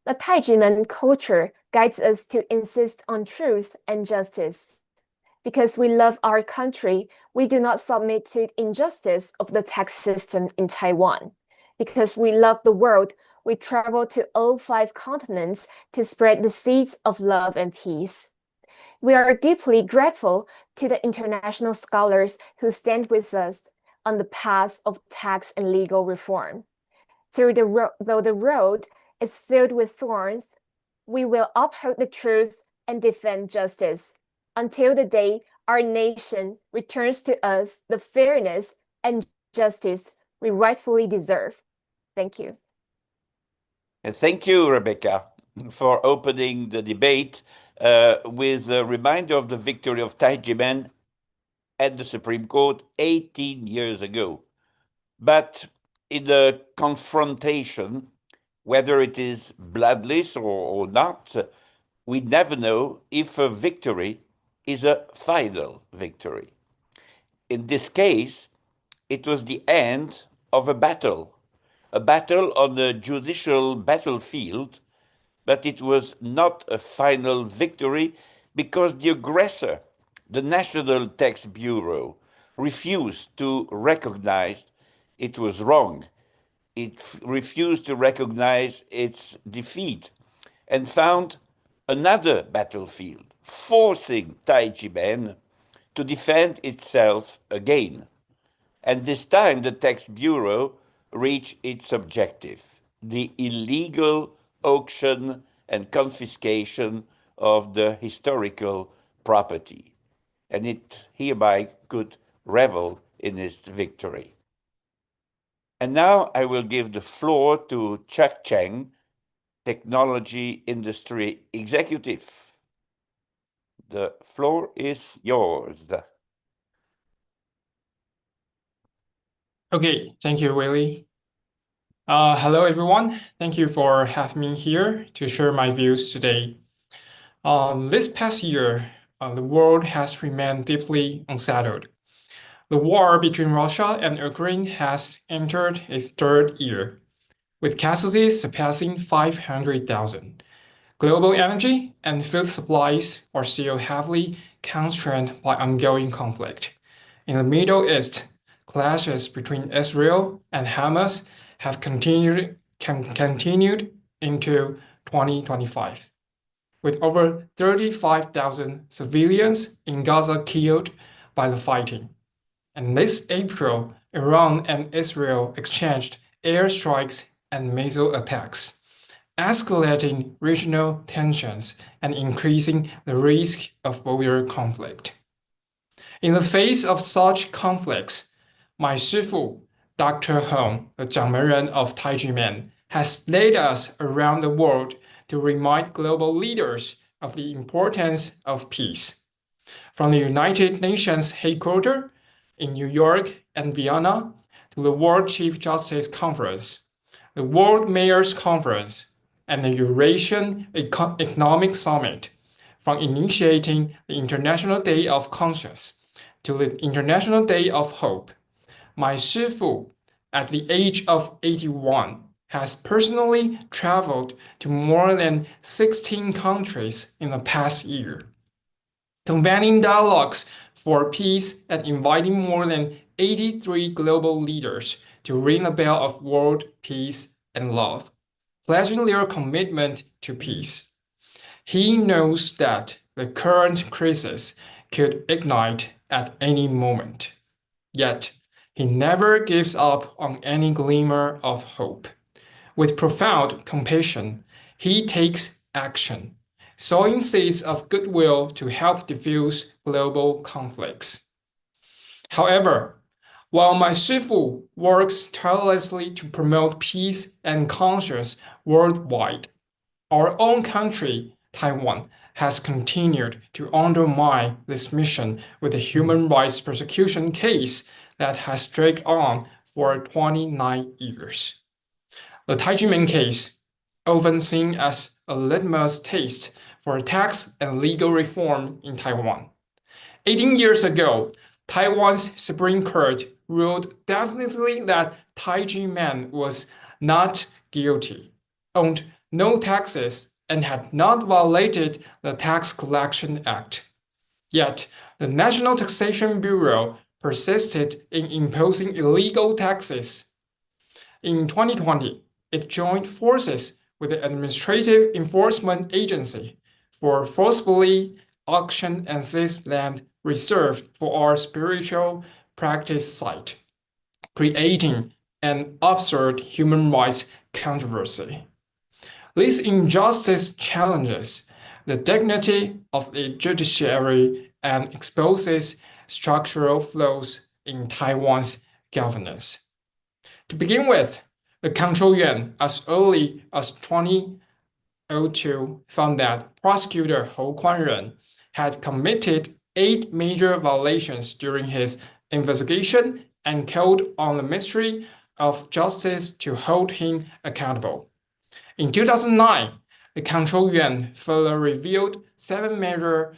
The Tai Ji Men culture guides us to insist on truth and justice. Because we love our country, we do not submit to injustice of the tax system in Taiwan. Because we love the world, we travel to all 5 continents to spread the seeds of love and peace. We are deeply grateful to the international scholars who stand with us on the path of tax and legal reform. Though the road is filled with thorns, we will uphold the truth and defend justice until the day our nation returns to us the fairness and justice we rightfully deserve. Thank you. And thank you, Rebecca, for opening the debate with a reminder of the victory of Tai Ji Men at the Supreme Court 18 years ago. But in the confrontation, whether it is bloodless or not, we never know if a victory is a final victory. In this case, it was the end of a battle on the judicial battlefield, but it was not a final victory because the aggressor, the National Tax Bureau, refused to recognize it was wrong. It refused to recognize its defeat and found another battlefield, forcing Tai Ji Men to defend itself again. And this time the Tax Bureau reached its objective, the illegal auction and confiscation of the historical property. And it hereby could revel in its victory. And now I will give the floor to Chuck Cheng, Technology Industry Executive. The floor is yours. Okay, thank you, Willie. Hello, everyone. Thank you for having me here to share my views today. This past year, the world has remained deeply unsettled. The war between Russia and Ukraine has entered its 3rd year, with casualties surpassing 500,000. Global energy and food supplies are still heavily constrained by ongoing conflict. In the Middle East, clashes between Israel and Hamas have continued into 2025, with over 35,000 civilians in Gaza killed by the fighting. And this April, Iran and Israel exchanged airstrikes and missile attacks, escalating regional tensions and increasing the risk of border conflict. In the face of such conflicts, my Shifu, Dr. Hong, the Zhangmenren of Tai Ji Men, has led us around the world to remind global leaders of the importance of peace. From the United Nations headquarters in New York and Vienna to the World Chief Justice Conference, the World Mayors Conference, and the Eurasian Economic Summit, from initiating the International Day of Conscience to the International Day of Hope. My Shifu, at the age of 81, has personally traveled to more than 16 countries in the past year, convening dialogues for peace and inviting more than 83 global leaders to ring the bell of world peace and love, pledging their commitment to peace. He knows that the current crisis could ignite at any moment. Yet, he never gives up on any glimmer of hope. With profound compassion, he takes action, sowing seeds of goodwill to help diffuse global conflicts. However, while my Shifu works tirelessly to promote peace and conscience worldwide, our own country, Taiwan, has continued to undermine this mission with a human rights persecution case that has dragged on for 29 years. The Tai Ji Men case, often seen as a litmus test for tax and legal reform in Taiwan. 18 years ago, Taiwan's Supreme Court ruled definitely that Tai Ji Men was not guilty, owed no taxes, and had not violated the Tax Collection Act. Yet, the National Taxation Bureau persisted in imposing illegal taxes. In 2020, it joined forces with the Administrative Enforcement Agency for forcibly auction and seize land reserved for our spiritual practice site, creating an absurd human rights controversy. This injustice challenges the dignity of the judiciary and exposes structural flaws in Taiwan's governance. To begin with, the Control Yuan, as early as 2002, found that prosecutor Hou Kuan-ren had committed 8 major violations during his investigation and called on the Ministry of Justice to hold him accountable. In 2009, the Control Yuan further revealed 7 major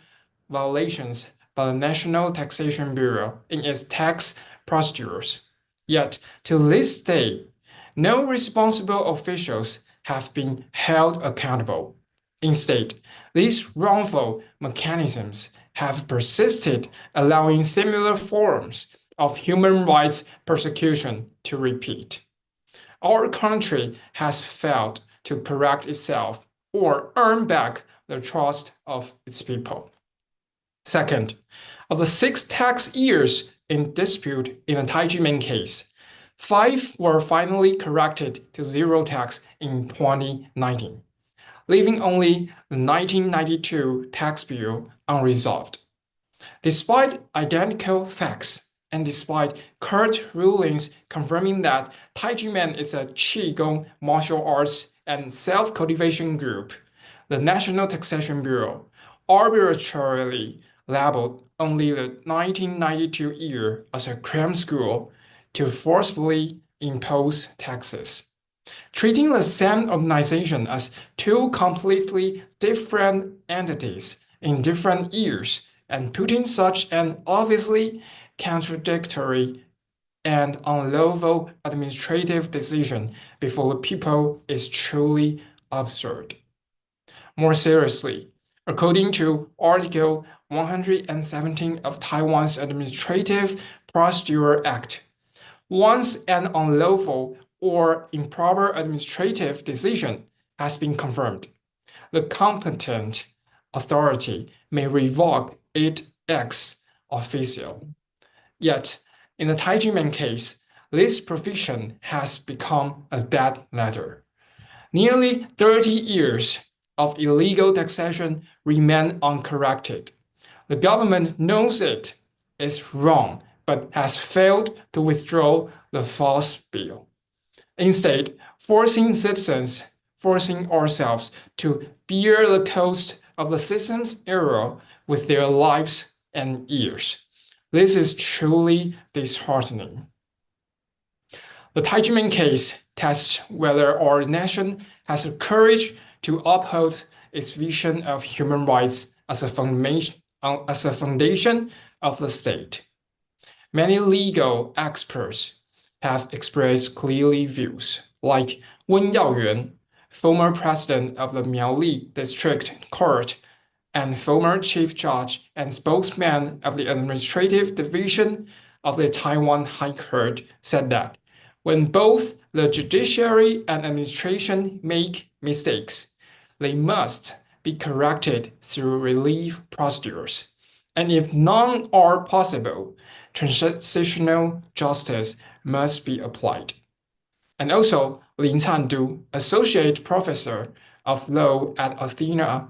violations by the National Taxation Bureau in its tax procedures. Yet, to this day, no responsible officials have been held accountable. Instead, these wrongful mechanisms have persisted, allowing similar forms of human rights persecution to repeat. Our country has failed to correct itself or earn back the trust of its people. Second, of the 6 tax years in dispute in the Tai Ji Men case, 5 were finally corrected to 0 tax in 2019, leaving only the 1992 tax bill unresolved. Despite identical facts and despite court rulings confirming that Tai Ji Men is a Qigong martial arts and self-cultivation group, the National Taxation Bureau arbitrarily labeled only the 1992 year as a cram school to forcibly impose taxes, treating the same organization as 2 completely different entities in different years and putting such an obviously contradictory and unlawful administrative decision before the people is truly absurd. More seriously, according to Article 117 of Taiwan's Administrative Procedure Act, once an unlawful or improper administrative decision has been confirmed, the competent authority may revoke it ex officio. Yet, in the Tai Ji Men case, this provision has become a dead letter. Nearly 30 years of illegal taxation remain uncorrected. The government knows it is wrong, but has failed to withdraw the false bill. Instead, forcing ourselves to bear the cost of the system's error with their lives and years. This is truly disheartening. The Tai Ji Men case tests whether our nation has the courage to uphold its vision of human rights as a foundation of the state. Many legal experts have expressed clearly views, like Wen Yaoyuan, former president of the Miaoli District Court and former chief judge and spokesman of the administrative division of the Taiwan High Court, said that when both the judiciary and administration make mistakes, they must be corrected through relief procedures. And if none are possible, transitional justice must be applied. And also, Lin Candu, associate professor of law at Athena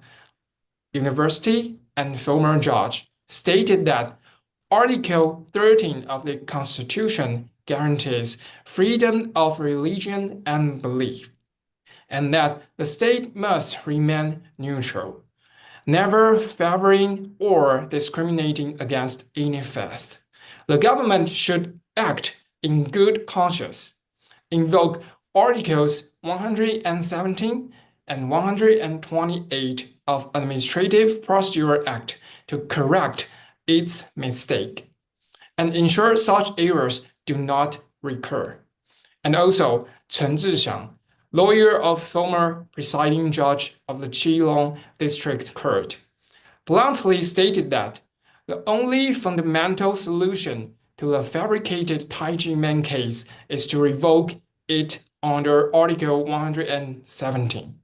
University and former judge, stated that Article 13 of the Constitution guarantees freedom of religion and belief, and that the state must remain neutral, never favoring or discriminating against any faith. The government should act in good conscience, invoke Articles 117 and 128 of Administrative Procedure Act to correct its mistake, and ensure such errors do not recur. And also, Chen Zhixiang, lawyer of former presiding judge of the Keelung District Court, bluntly stated that the only fundamental solution to the fabricated Tai Ji Men case is to revoke it under Article 117.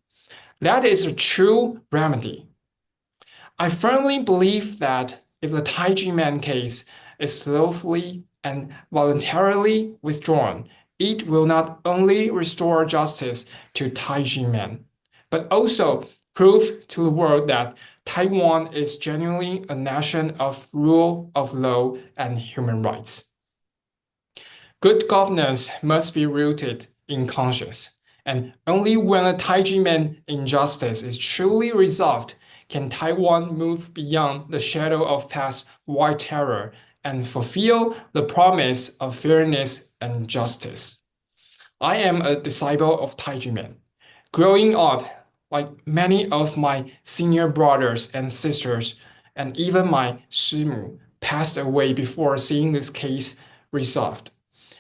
That is a true remedy. I firmly believe that if the Tai Ji Men case is lawfully and voluntarily withdrawn, it will not only restore justice to Tai Ji Men, but also prove to the world that Taiwan is genuinely a nation of rule of law and human rights. Good governance must be rooted in conscience, and only when a Tai Ji Men injustice is truly resolved can Taiwan move beyond the shadow of past white terror and fulfill the promise of fairness and justice. I am a disciple of Tai Ji Men. Growing up, like many of my senior brothers and sisters, and even my shimu, passed away before seeing this case resolved.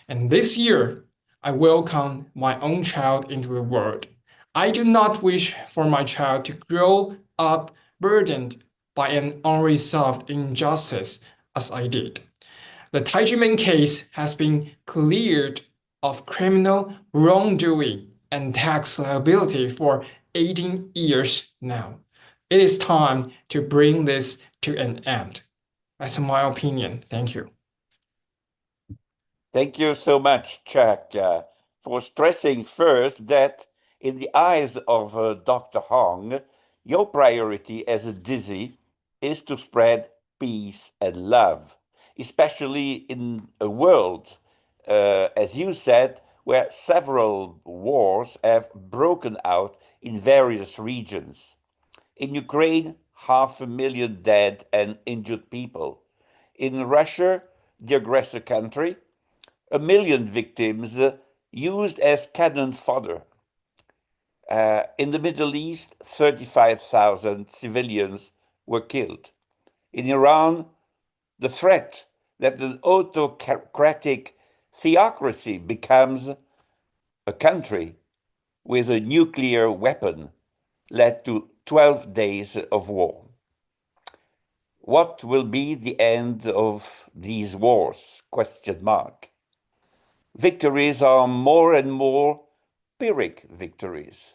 And this year, I welcome my own child into the world. I do not wish for my child to grow up burdened by an unresolved injustice as I did. The Tai Ji Men case has been cleared of criminal wrongdoing and tax liability for 18 years now. It is time to bring this to an end. That's my opinion. Thank you. Thank you so much, Chuck, for stressing first that in the eyes of Dr. Hong, your priority as a DISI is to spread peace and love, especially in a world, as you said, where several wars have broken out in various regions. In Ukraine, 500,000 dead and injured people. In Russia, the aggressor country, 1 million victims used as cannon fodder. In the Middle East, 35,000 civilians were killed. In Iran, the threat that an autocratic theocracy becomes a country with a nuclear weapon led to 12 days of war. What will be the end of these wars? Question mark. Victories are more and more Pyrrhic victories.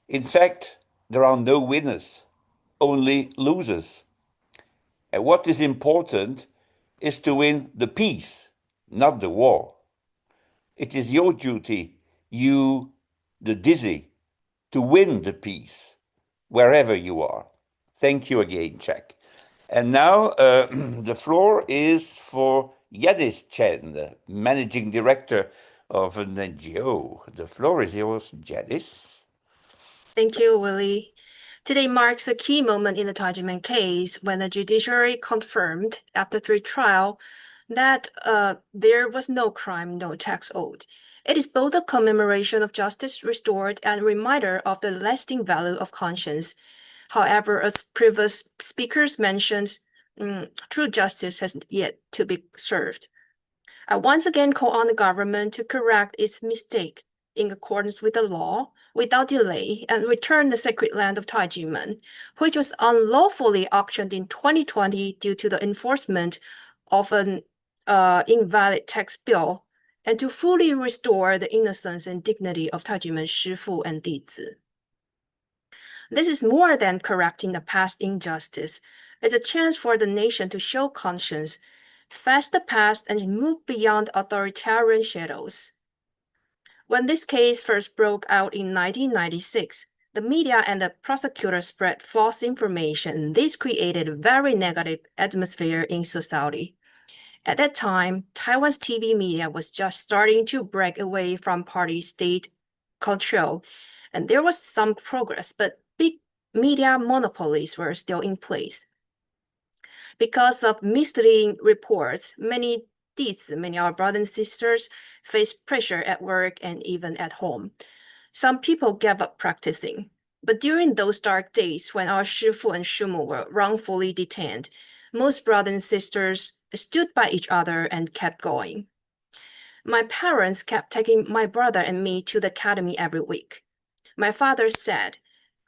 In fact, there are no winners, only losers. And what is important is to win the peace, not the war. It is your duty, you, the DISI, to win the peace, wherever you are. Thank you again, Jack. And now the floor is for Yadis Chen, Managing Director of an NGO. The floor is yours, Yadis. Thank you, Willie. Today marks a key moment in the Tai Ji Men case when the judiciary confirmed, after 3 trials, that there was no crime, no tax owed. It is both a commemoration of justice restored and a reminder of the lasting value of conscience. However, as previous speakers mentioned, true justice has yet to be served. I once again call on the government to correct its mistake in accordance with the law without delay and return the sacred land of Tai Ji Men, which was unlawfully auctioned in 2020 due to the enforcement of an invalid tax bill, and to fully restore the innocence and dignity of Tai Ji Men Shifu and Dizi. This is more than correcting the past injustice. It's a chance for the nation to show conscience, face the past, and move beyond authoritarian shadows. When this case first broke out in 1996, the media and the prosecutor spread false information. This created a very negative atmosphere in society. At that time, Taiwan's TV media was just starting to break away from party-state control, and there was some progress, but big media monopolies were still in place. Because of misleading reports, many of our brothers and sisters faced pressure at work and even at home. Some people gave up practicing. But during those dark days when our Shifu and Shimu were wrongfully detained, most brothers and sisters stood by each other and kept going. My parents kept taking my brother and me to the academy every week. My father said,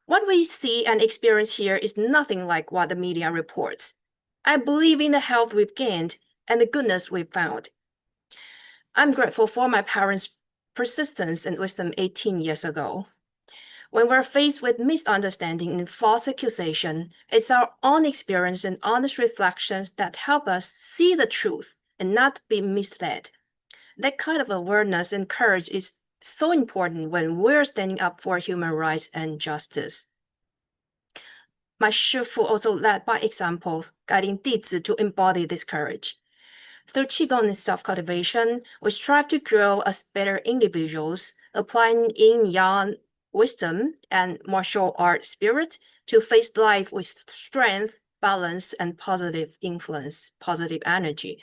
"What we see and experience here is nothing like what the media reports. I believe in the health we've gained and the goodness we've found." I'm grateful for my parents' persistence and wisdom 18 years ago. When we're faced with misunderstanding and false accusation, it's our own experience and honest reflections that help us see the truth and not be misled. That kind of awareness and courage is so important when we're standing up for human rights and justice. My Shifu also led by example, guiding Dizi to embody this courage. Through Qigong and self-cultivation, we strive to grow as better individuals, applying yin-yang wisdom and martial art spirit to face life with strength, balance, and positive influence, positive energy.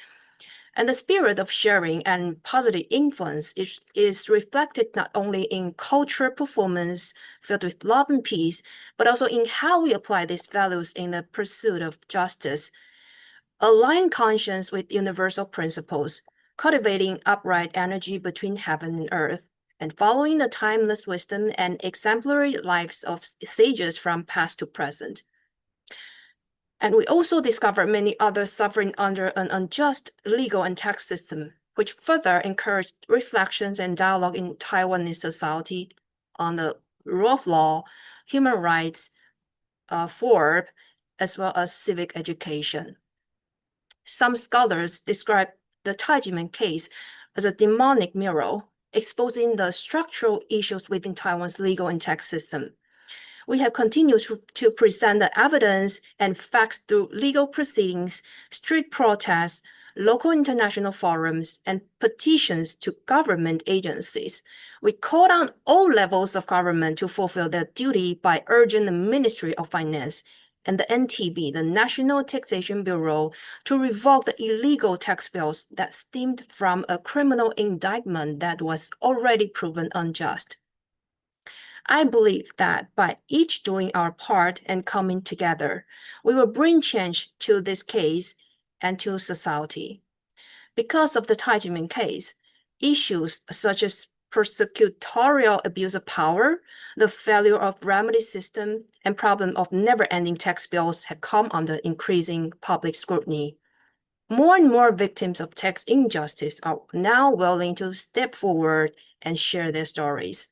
And the spirit of sharing and positive influence is reflected not only in cultural performance filled with love and peace, but also in how we apply these values in the pursuit of justice. Align conscience with universal principles, cultivating upright energy between heaven and earth, and following the timeless wisdom and exemplary lives of sages from past to present. And we also discovered many others suffering under an unjust legal and tax system, which further encouraged reflections and dialogue in Taiwanese society on the rule of law, human rights, as well as civic education. Some scholars describe the Tai Ji Men case as a demonic mirror, exposing the structural issues within Taiwan's legal and tax system. We have continued to present the evidence and facts through legal proceedings, street protests, local international forums, and petitions to government agencies. We called on all levels of government to fulfill their duty by urging the Ministry of Finance and the NTB, the National Taxation Bureau, to revoke the illegal tax bills that stemmed from a criminal indictment that was already proven unjust. I believe that by each doing our part and coming together, we will bring change to this case and to society. Because of the Tai Ji Men case, issues such as prosecutorial abuse of power, the failure of remedy system, and problem of never-ending tax bills have come under increasing public scrutiny. More and more victims of tax injustice are now willing to step forward and share their stories.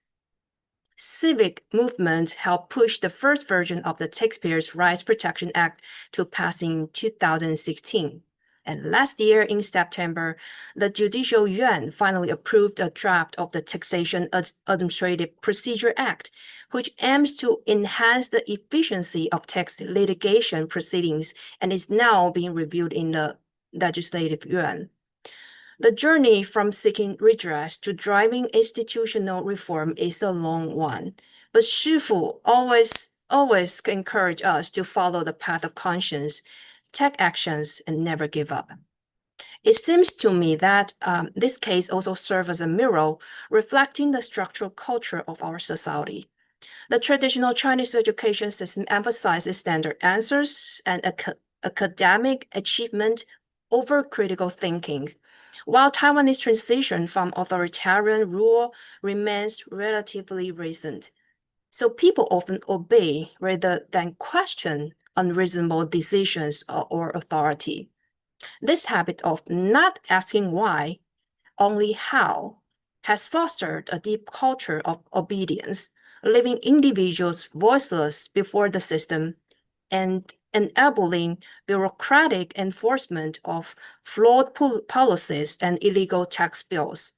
Civic movements helped push the first version of the Taxpayers' Rights Protection Act to pass in 2016. And last year in September, the Judicial Yuan finally approved a draft of the Taxation Administrative Procedure Act, which aims to enhance the efficiency of tax litigation proceedings and is now being reviewed in the Legislative Yuan. The journey from seeking redress to driving institutional reform is a long one, but Shifu always encourage us to follow the path of conscience, take actions, and never give up. It seems to me that this case also serves as a mirror reflecting the structural culture of our society. The traditional Chinese education system emphasizes standard answers and academic achievement over critical thinking, while Taiwanese transition from authoritarian rule remains relatively recent. So people often obey rather than question unreasonable decisions or authority. This habit of not asking why, only how, has fostered a deep culture of obedience, leaving individuals voiceless before the system and enabling bureaucratic enforcement of flawed policies and illegal tax bills.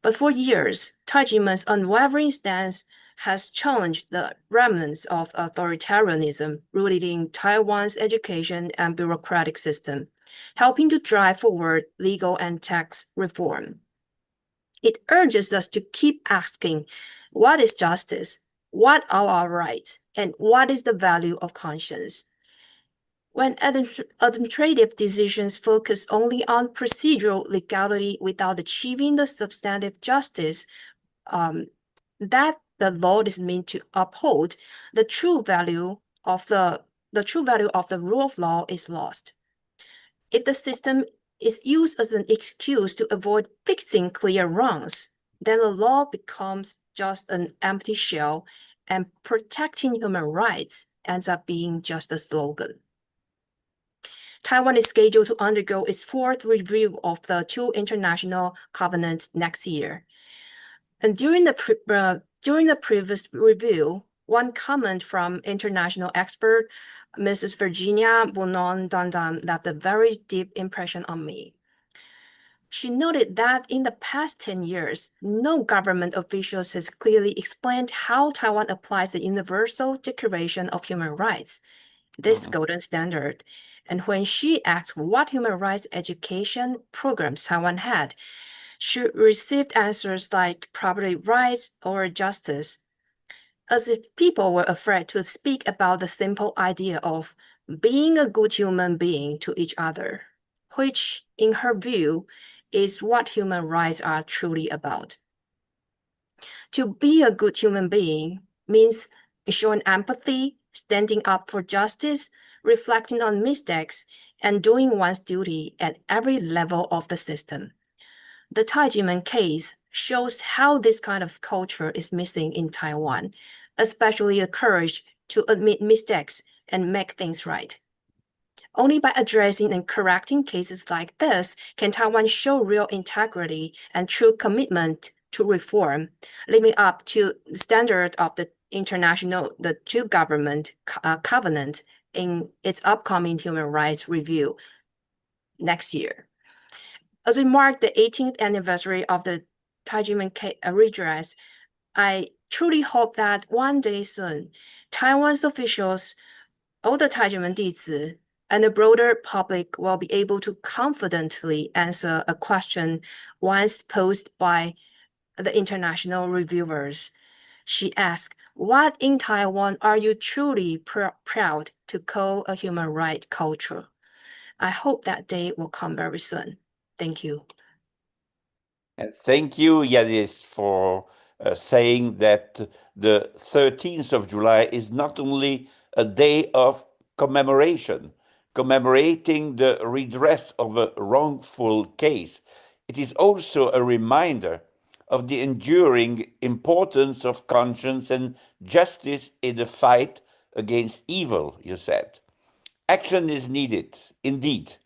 But for years, Tai Ji Men's unwavering stance has challenged the remnants of authoritarianism rooted in Taiwan's education and bureaucratic system, helping to drive forward legal and tax reform. It urges us to keep asking, what is justice? What are our rights? And what is the value of conscience? When administrative decisions focus only on procedural legality without achieving the substantive justice that the law is meant to uphold, the true value of the rule of law is lost. If the system is used as an excuse to avoid fixing clear wrongs, then the law becomes just an empty shell, and protecting human rights ends up being just a slogan. Taiwan is scheduled to undergo its fourth review of the two international covenants next year. And during the previous review, one comment from international expert Mrs. Virginia Bonon Dandam left a very deep impression on me. She noted that in the past 10 years, no government officials has clearly explained how Taiwan applies the Universal Declaration of Human Rights, this golden standard. And when she asked what human rights education programs Taiwan had, she received answers like property rights or justice, as if people were afraid to speak about the simple idea of being a good human being to each other, which, in her view, is what human rights are truly about. To be a good human being means showing empathy, standing up for justice, reflecting on mistakes, and doing one's duty at every level of the system. The Tai Ji Men case shows how this kind of culture is missing in Taiwan, especially the courage to admit mistakes and make things right. Only by addressing and correcting cases like this can Taiwan show real integrity and true commitment to reform, living up to the standard of the two government covenant in its upcoming human rights review next year. As we mark the 18th anniversary of the Tai Ji Men redress, I truly hope that one day soon, Taiwan's officials, all the Tai Ji Men 弟子, and the broader public will be able to confidently answer a question once posed by the international reviewers. She asked, what in Taiwan are you truly proud to call a human right culture? I hope that day will come very soon. Thank you. And thank you, Yanis, for saying that the 13th of July is not only a day of commemoration, commemorating the redress of a wrongful case. It is also a reminder of the enduring importance of conscience and justice in the fight against evil, you said. Action is needed, indeed,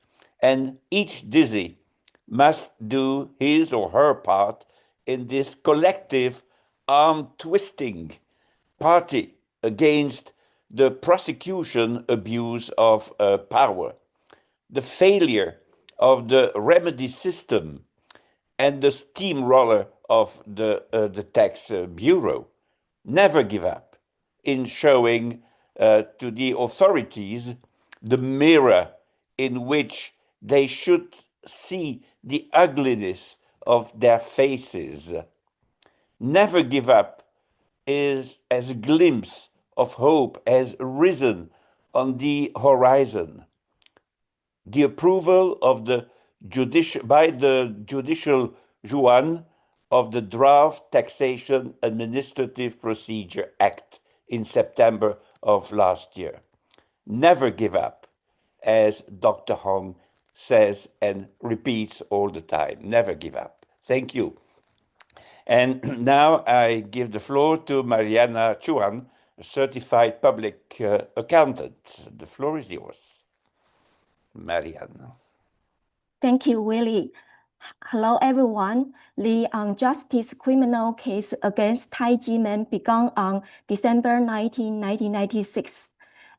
and each dizzy must do his or her part in this collective arm-twisting party against the prosecution abuse of power, the failure of the remedy system, and the steamroller of the tax bureau. Never give up in showing to the authorities the mirror in which they should see the ugliness of their faces. Never give up is as a glimpse of hope has risen on the horizon. The approval of the by the Judicial Yuan of the Draft Taxation Administrative Procedure Act in September of last year. Never give up, as Dr. Hong says and repeats all the time. Never give up. Thank you. And now I give the floor to Mariana Chuan, a certified public accountant. The floor is yours, Mariana. Thank you, Willie. Hello, everyone. The unjustice criminal case against Tai Ji Men began on December 19, 1996.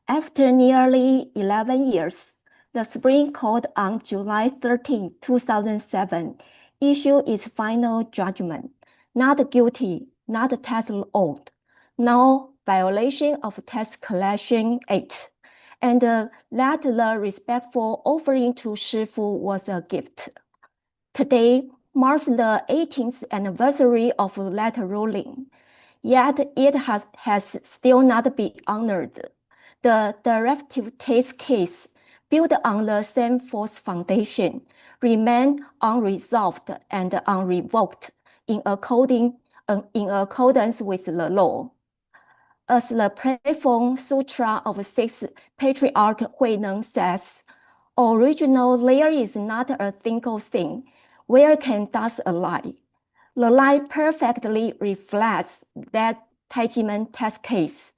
After nearly 11 years, the Supreme Court on July 13, 2007, issued its final judgment. Not guilty, not tax owed, no violation of Tax Collection Act, and that the respectful offering to Shifu was a gift. Today marks the 18th anniversary of that ruling, yet it has still not been honored. The derivative tax case, built on the same false foundation, remain unresolved and unrevoked in accordance with the law. As the Platform Sutra of Six Patriarch Huineng says, original there is not a single thing, where can thus a lie? The lie perfectly reflects that Tai Ji Men test case.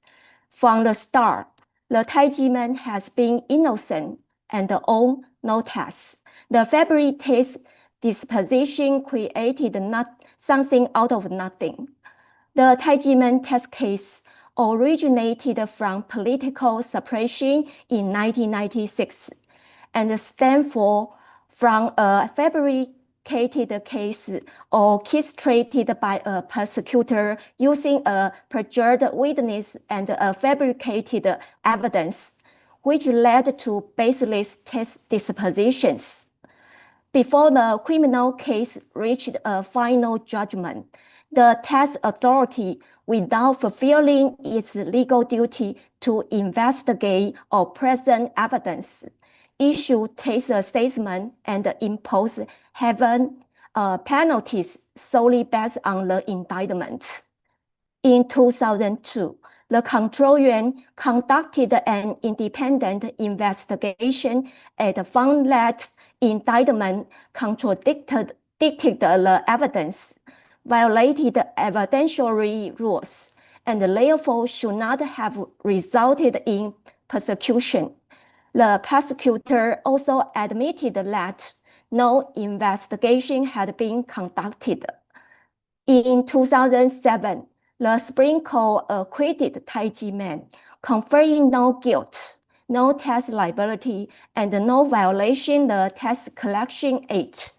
From the start, the Tai Ji Men has been innocent and owned no tax. The February tax disposition created something out of nothing. The Tai Ji Men test case originated from political suppression in 1996 and stemmed from a fabricated case orchestrated by a prosecutor using a perjured witness and a fabricated evidence, which led to baseless tax dispositions. Before the criminal case reached a final judgment, the tax authority, without fulfilling its legal duty to investigate or present evidence, issued tax assessment and imposed heavy penalties solely based on the indictment. In 2002, the Control Yuan conducted an independent investigation and found that indictment contradicted the evidence, violated evidentiary rules, and therefore should not have resulted in persecution. The prosecutor also admitted that no investigation had been conducted. In 2007, the Supreme Court acquitted Tai Ji Men, conferring no guilt, no tax liability, and no violation the Tax Collection Act.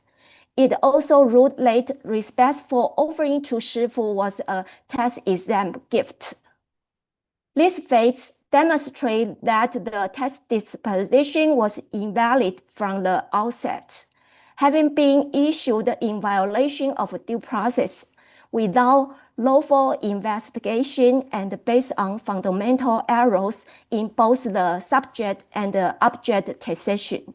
It also ruled that respectful offering to Shifu was a tax-exempt gift. These facts demonstrate that the tax disposition was invalid from the outset, having been issued in violation of due process, without lawful investigation and based on fundamental errors in both the subject and the object taxation.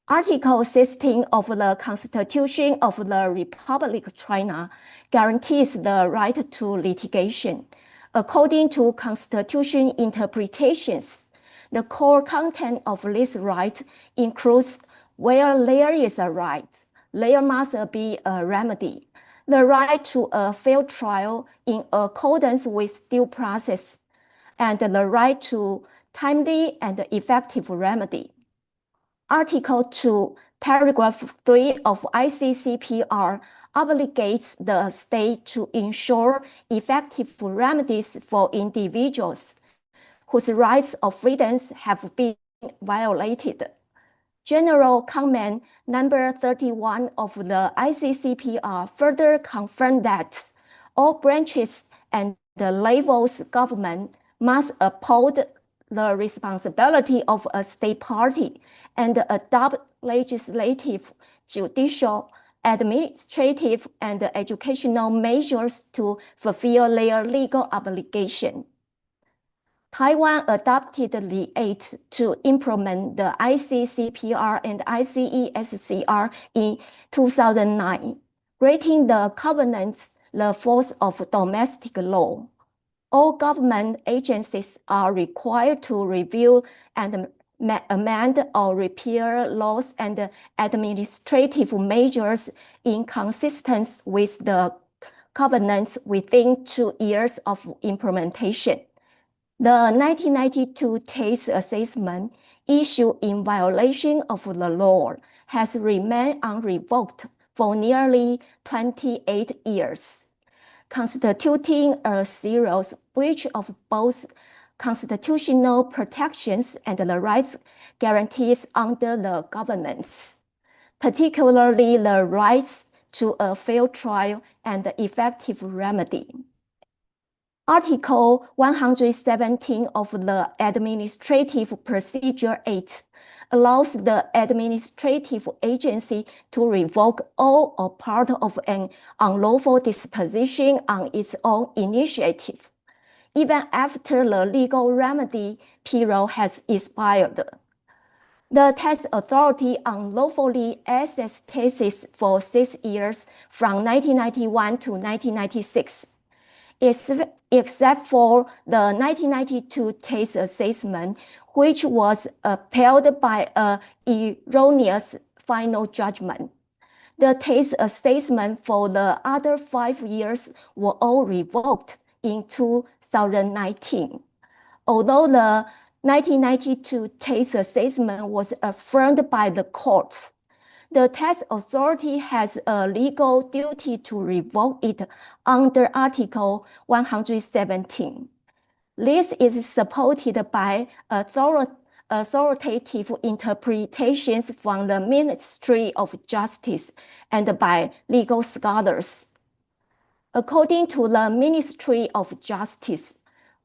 Article 16 of the Constitution of the Republic of China guarantees the right to litigation. According to Constitution interpretations, the core content of this right includes where there is a right, there must be a remedy, the right to a fair trial in accordance with due process, and the right to timely and effective remedy. Article 2, paragraph 3 of ICCPR obligates the state to ensure effective remedies for individuals whose rights or freedoms have been violated. General Comment number 31 of the ICCPR further confirmed that all branches and the levels of government must uphold the responsibility of a state party and adopt legislative, judicial, administrative, and educational measures to fulfill their legal obligation. Taiwan adopted the act to implement the ICCPR and ICESCR in 2009, granting the covenants the force of domestic law. All government agencies are required to review and amend or repeal laws and administrative measures in consistence with the covenants within 2 years of implementation. The 1992 TASE assessment issued in violation of the law has remained unrevoked for nearly 28 years, constituting a serious breach of both constitutional protections and the rights guarantees under the governance, particularly the rights to a fair trial and effective remedy. Article 117 of the Administrative Procedure Act allows the administrative agency to revoke all or part of an unlawful disposition on its own initiative, even after the legal remedy period has expired. The tax authority unlawfully assessed taxes for 6 years from 1991 to 1996. Except for the 1992 tax assessment, which was upheld by an erroneous final judgment. The tax assessment for the other 5 years were all revoked in 2019. Although the 1992 tax assessment was affirmed by the court, the tax authority has a legal duty to revoke it under Article 117. This is supported by authoritative interpretations from the Ministry of Justice and by legal scholars. According to the Ministry of Justice,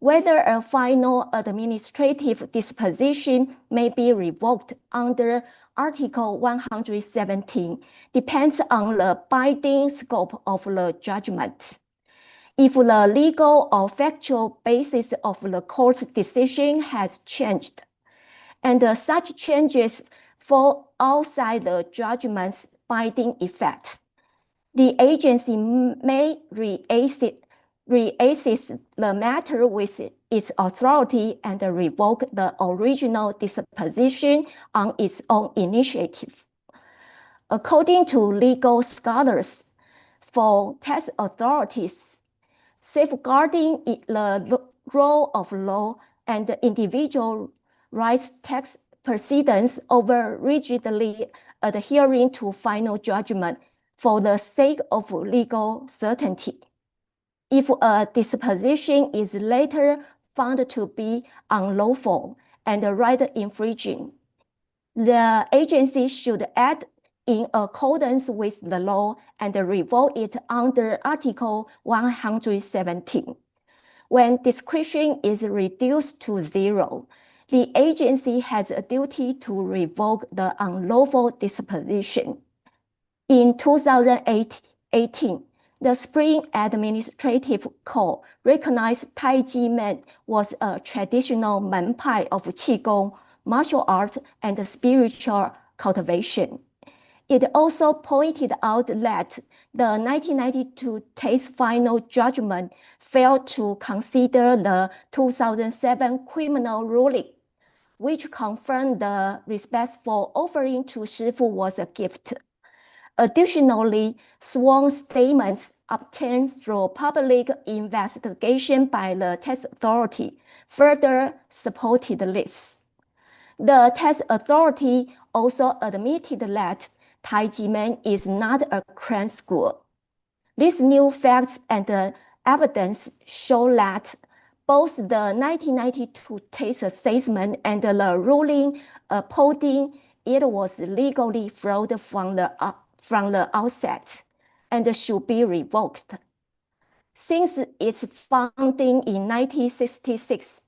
whether a final administrative disposition may be revoked under Article 117 depends on the binding scope of the judgment. If the legal or factual basis of the court's decision has changed, and such changes fall outside the judgment's binding effect, the agency may reassess the matter with its authority and revoke the original disposition on its own initiative. According to legal scholars, for tax authorities, safeguarding the rule of law and individual rights takes precedence over rigidly adhering to final judgment for the sake of legal certainty. If a disposition is later found to be unlawful and right infringing, the agency should act in accordance with the law and revoke it under Article 117. When discretion is reduced to 0, the agency has a duty to revoke the unlawful disposition. In 2018, the Supreme Administrative Court recognized Tai Ji Men was a traditional menpai of Qigong, martial arts, and spiritual cultivation. It also pointed out that the 1992 tax final judgment failed to consider the 2007 criminal ruling, which confirmed the respectful offering to Shifu was a gift. Additionally, sworn statements obtained through public investigation by the tax authority further supported this. The tax authority also admitted that Tai Ji Men is not a crime school. These new facts and evidence show that both the 1992 tax assessment and the ruling upholding it was legally flawed from the outset and should be revoked. Since its founding in 1966,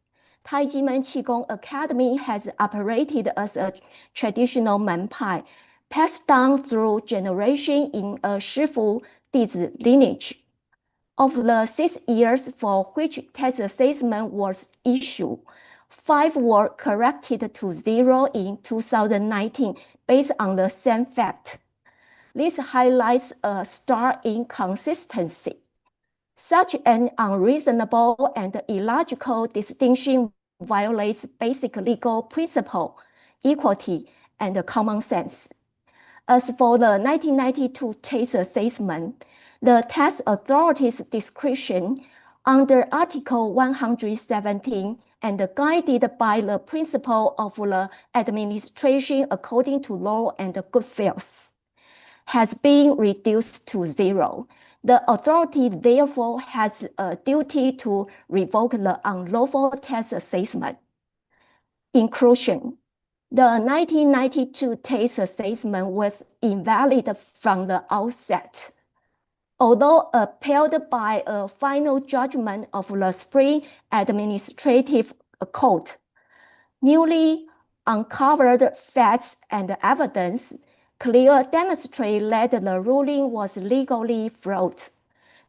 Tai Ji Men Qigong Academy has operated as a traditional menpai, passed down through generation in a Shifu Dizi lineage. Of the 6 years for which tax assessment was issued, 5 were corrected to 0 in 2019 based on the same fact. This highlights a stark inconsistency. Such an unreasonable and illogical distinction violates basic legal principle, equity, and common sense. As for the 1992 tax assessment, the tax authority's discretion under Article 117 and guided by the principle of the administration according to law and good faith has been reduced to 0. The authority therefore has a duty to revoke the unlawful tax assessment. Inclusion. The 1992 tax assessment was invalid from the outset. Although upheld by a final judgment of the Supreme Administrative Court, newly uncovered facts and evidence clearly demonstrate that the ruling was legally flawed.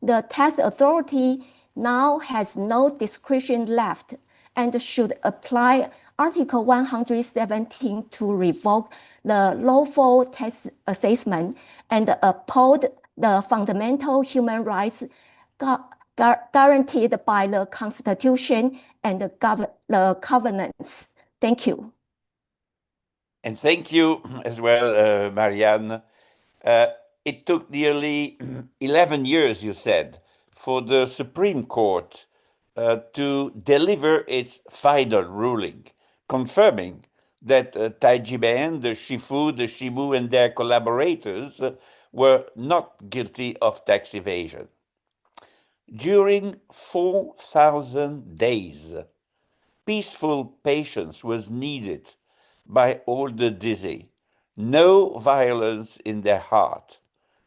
The tax authority now has no discretion left and should apply Article 117 to revoke the lawful tax assessment and uphold the fundamental human rights guaranteed by the Constitution and the covenants. Thank you. And thank you as well, Marianne. It took nearly 11 years, you said, for the Supreme Court to deliver its final ruling, confirming that Tai Ji Men, the Shifu, the Shimu, and their collaborators were not guilty of tax evasion. During 4,000 days, peaceful patience was needed by all the dizzy, no violence in their heart,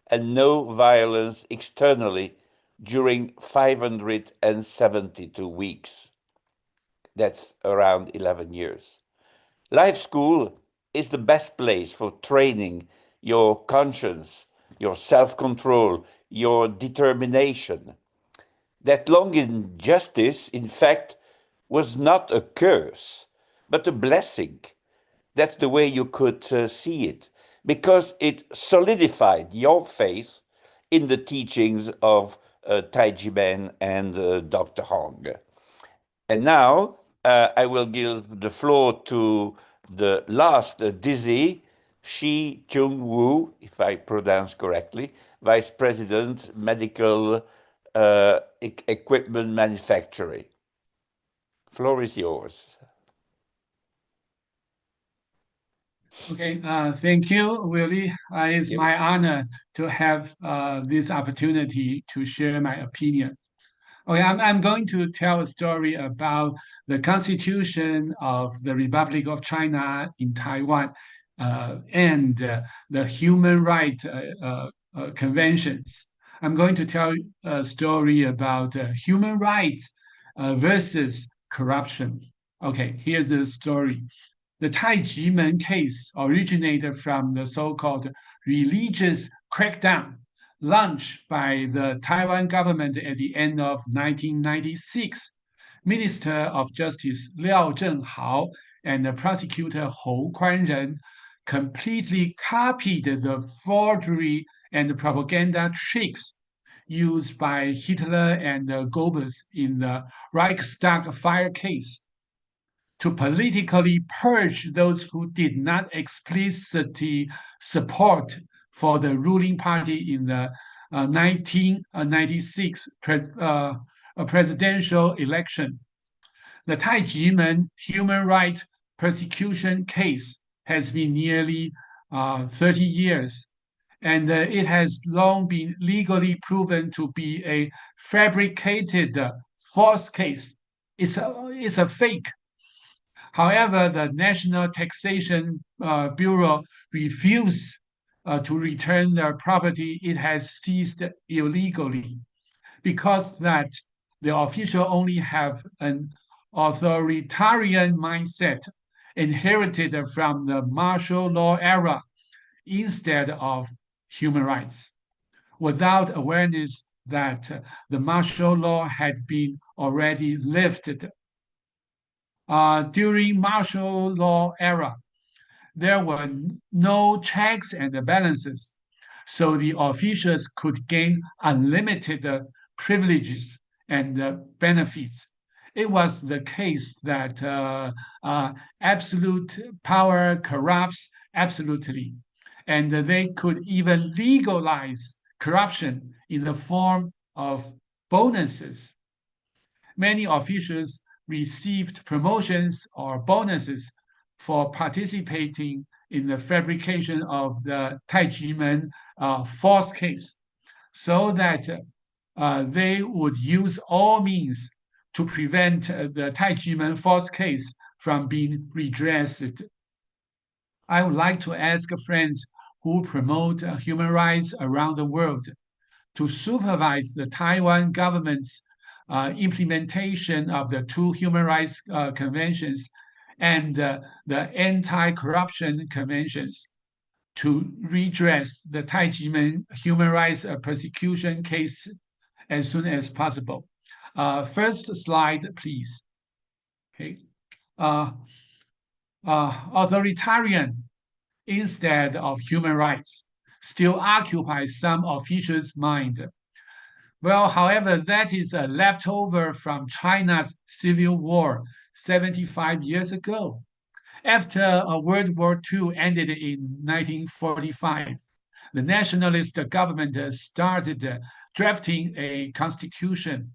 and no violence externally during 572 weeks. That's around 11 years. Life school is the best place for training your conscience, your self-control, your determination. That long injustice, in fact, was not a curse, but a blessing. That's the way you could see it, because it solidified your faith in the teachings of Tai Ji Men and Dr. Hong. And now I will give the floor to the last dizzy, Shi Chung-woo, if I pronounce correctly, Vice President, Medical Equipment Manufacturing. Floor is yours. Okay, thank you, Willie. It's my honor to have this opportunity to share my opinion. Okay, I'm going to tell a story about the Constitution of the Republic of China in Taiwan and the human rights conventions. I'm going to tell a story about human rights versus corruption. Okay, here's the story. The Tai Ji Men case originated from the so-called religious crackdown launched by the Taiwan government at the end of 1996. Minister of Justice Liao Zhenghao and the prosecutor Hou Kuanren completely copied the forgery and propaganda tricks used by Hitler and Goebbels in the Reichstag fire case to politically purge those who did not explicitly support for the ruling party in the 1996 presidential election. The Tai Ji Men human rights persecution case has been nearly 30 years, and it has long been legally proven to be a fabricated false case. It's a fake. However, the National Taxation Bureau refused to return the property it has seized illegally, because that the official only have an authoritarian mindset inherited from the martial law era instead of human rights. Without awareness that the martial law had been already lifted. During martial law era, there were no checks and balances, so the officials could gain unlimited privileges and benefits. It was the case that absolute power corrupts absolutely, and they could even legalize corruption in the form of bonuses. Many officials received promotions or bonuses for participating in the fabrication of the Tai Ji Men false case, so that they would use all means to prevent the Tai Ji Men false case from being redressed. I would like to ask friends who promote human rights around the world to supervise the Taiwan government's implementation of the two human rights conventions and the anti-corruption conventions to redress the Tai Ji Men human rights persecution case as soon as possible. First slide, please. Okay. Authoritarian instead of human rights still occupies some officials' mind. Well, however, that is a leftover from China's civil war 75 years ago. After World War II ended in 1945, the nationalist government started drafting a constitution.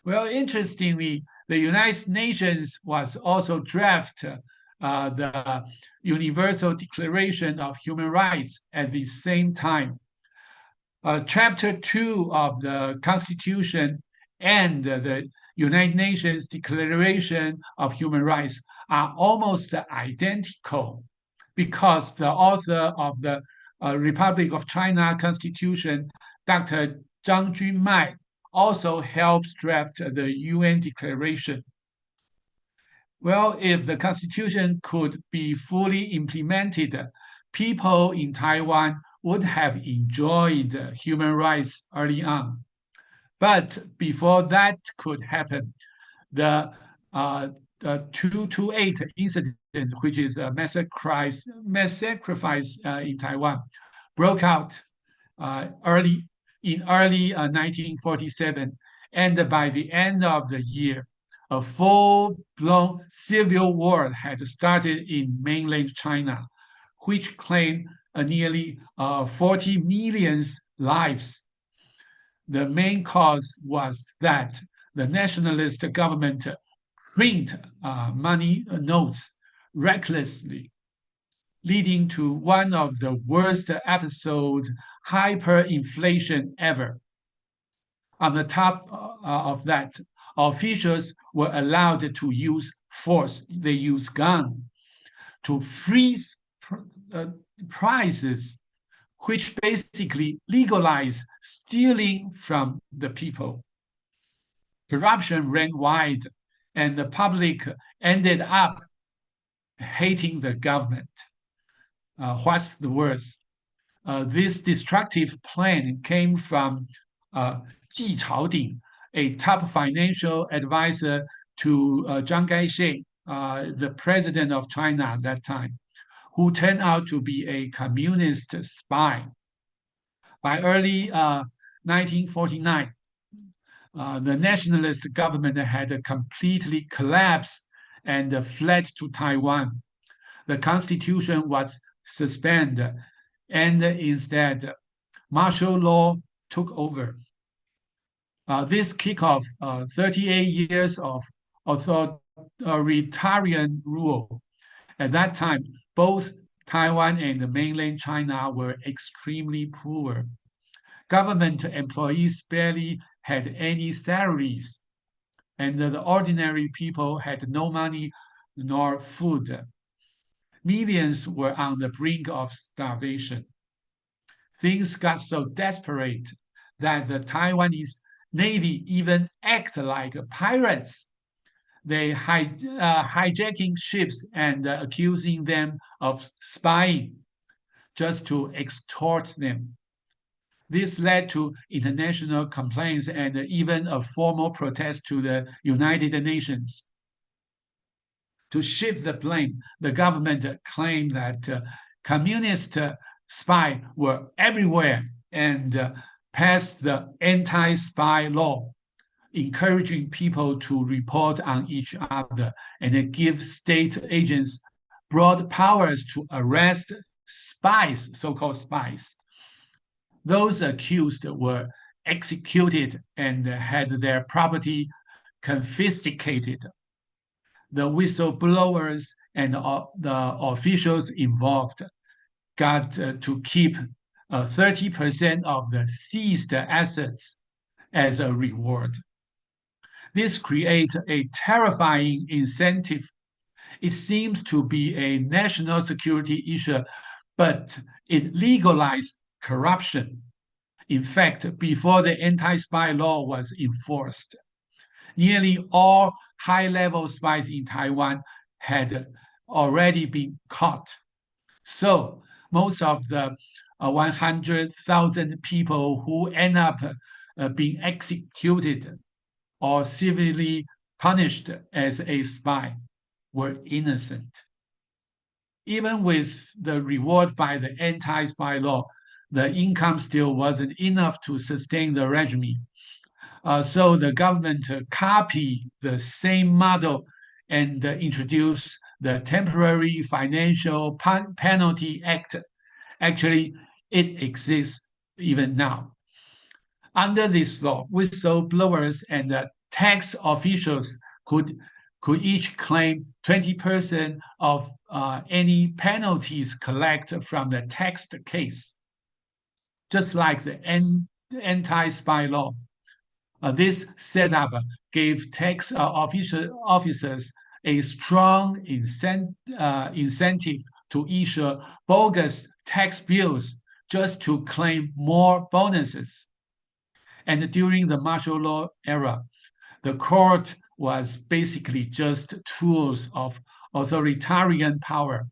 Well, interestingly, the United Nations was also drafting the Universal Declaration of Human Rights at the same time. Chapter 2 of the Constitution and the United Nations Declaration of Human Rights are almost identical because the author of the Republic of China Constitution, Dr. Zhang Junmai, also helped draft the UN Declaration. Well, if the Constitution could be fully implemented, people in Taiwan would have enjoyed human rights early on. But before that could happen, the 228 incident, which is a mass sacrifice in Taiwan, broke out early 1947. And by the end of the year, a full-blown civil war had started in mainland China, which claimed nearly 40 million lives. The main cause was that the nationalist government print money notes recklessly, leading to one of the worst episodes hyperinflation ever. On the top of that, officials were allowed to use force. They used guns to freeze prices, which basically legalized stealing from the people. Corruption ran wide, and the public ended up hating the government. What's the worst? This destructive plan came from Ji Chaoding, a top financial advisor to Chiang Kai-shek, the president of China at that time, who turned out to be a communist spy. By early 1949, the nationalist government had completely collapsed and fled to Taiwan. The constitution was suspended, and instead, martial law took over. This kicked off 38 years of authoritarian rule. At that time, both Taiwan and mainland China were extremely poor. Government employees barely had any salaries, and the ordinary people had no money nor food. Millions were on the brink of starvation. Things got so desperate that the Taiwanese Navy even acted like pirates. They hijacking ships and accusing them of spying just to extort them. This led to international complaints and even a formal protest to the United Nations. To shift the blame, the government claimed that communist spies were everywhere and passed the anti-spy law, encouraging people to report on each other and give state agents broad powers to arrest spies, so-called spies. Those accused were executed and had their property confiscated. The whistleblowers and the officials involved got to keep 30% of the seized assets as a reward. This creates a terrifying incentive. It seems to be a national security issue, but it legalized corruption. In fact, before the anti-spy law was enforced, nearly all high-level spies in Taiwan had already been caught. So most of the 100,000 people who end up being executed or severely punished as a spy were innocent. Even with the reward by the anti-spy law, the income still wasn't enough to sustain the regime. So the government copied the same model and introduced the Temporary Financial Penalty Act. Actually, it exists even now. Under this law, whistleblowers and tax officials could each claim 20% of any penalties collected from the taxed case, just like the anti-spy law. This setup gave tax officers a strong incentive to issue bogus tax bills just to claim more bonuses. And during the martial law era, the court was basically just tools of authoritarian power.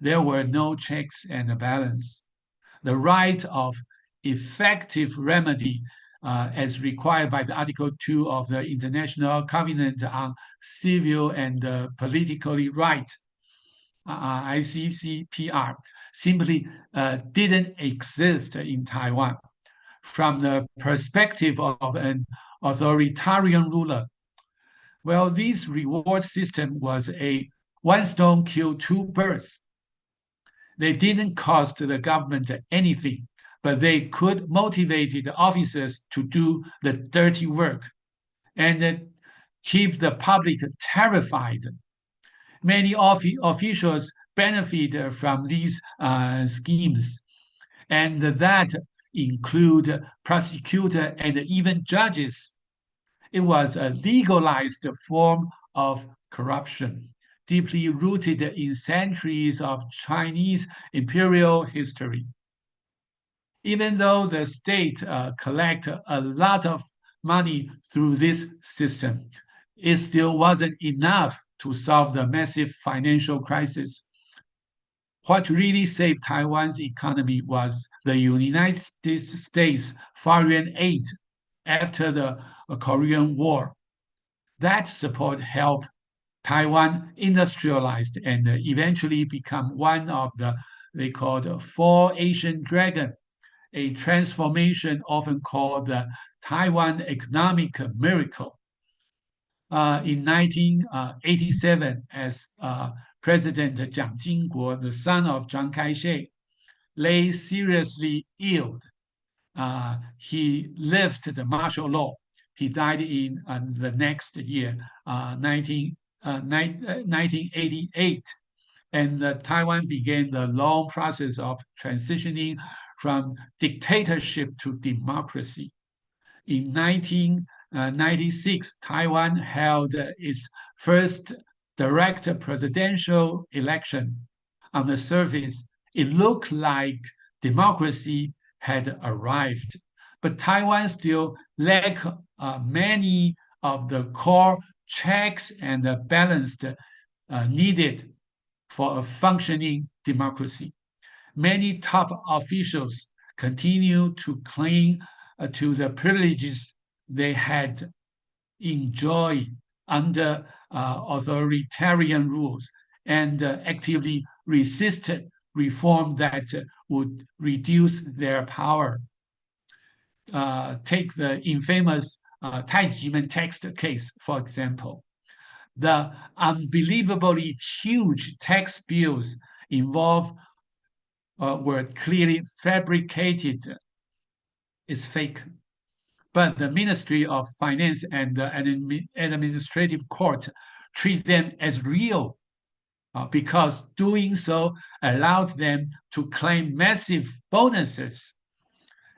There were no checks and balance. The right of effective remedy, as required by the Article 2 of the International Covenant on Civil and Political Rights, ICCPR, simply didn't exist in Taiwan. From the perspective of an authoritarian ruler, well, this reward system was a one stone kill two birds. They didn't cost the government anything, but they could motivate the officers to do the dirty work and keep the public terrified. Many officials benefit from these schemes, and that include prosecutors and even judges. It was a legalized form of corruption, deeply rooted in centuries of Chinese imperial history. Even though the state collect a lot of money through this system, it still wasn't enough to solve the massive financial crisis. What really saved Taiwan's economy was the United States foreign aid after the Korean War. That support helped Taiwan industrialize and eventually become one of they called four Asian dragons, a transformation often called the Taiwan economic miracle. In 1987, as President Jiang Jingguo, the son of Chiang Kai-shek, lay seriously ill. He lifted the martial law. He died in the next year, 1988. And Taiwan began the long process of transitioning from dictatorship to democracy. In 1996, Taiwan held its first direct presidential election. On the surface, it looked like democracy had arrived, but Taiwan still lacked many of the core checks and balance needed for a functioning democracy. Many top officials continue to cling to the privileges they had enjoyed under authoritarian rules and actively resisted reform that would reduce their power. Take the infamous Tai Ji Men tax case, for example. The unbelievably huge tax bills involved were clearly fabricated. It's fake. But the Ministry of Finance and the Administrative Court treat them as real because doing so allowed them to claim massive bonuses.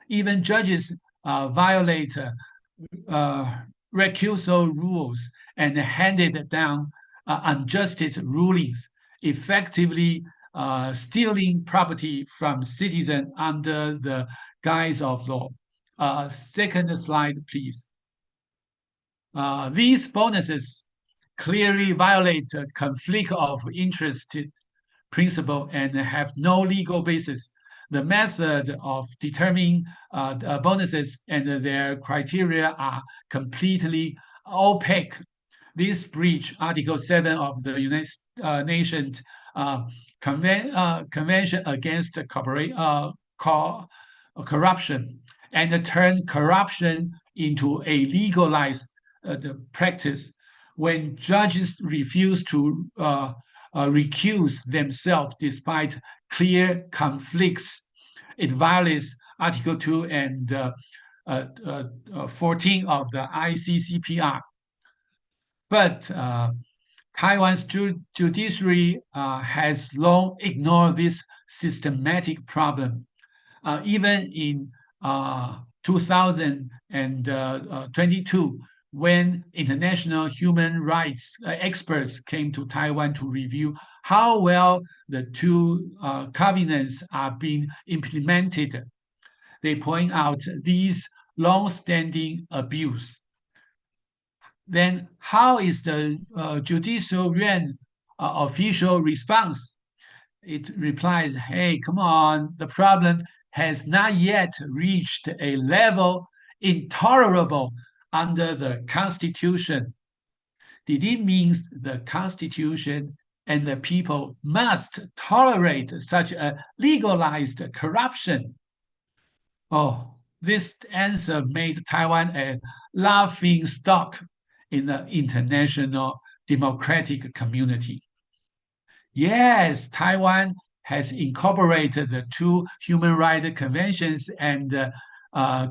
Even judges violate recusal rules and handed down unjust rulings, effectively stealing property from citizens under the guise of law. Second slide, please. These bonuses clearly violate a conflict of interest principle and have no legal basis. The method of determining the bonuses and their criteria are completely opaque. This breach Article 7 of the United Nations Convention Against Corruption and turn corruption into a legalized practice. When judges refuse to recuse themselves despite clear conflicts, it violates Article 2 and 14 of the ICCPR. But Taiwan's judiciary has long ignored this systematic problem. Even in 2022, when international human rights experts came to Taiwan to review how well the two covenants are being implemented, they point out these long-standing abuse. Then how is the judicial yuan official response? It replies, hey, come on, the problem has not yet reached a level intolerable under the Constitution. Did it mean the Constitution and the people must tolerate such a legalized corruption? Oh, this answer made Taiwan a laughing stock in the international democratic community. Yes, Taiwan has incorporated the two human rights conventions and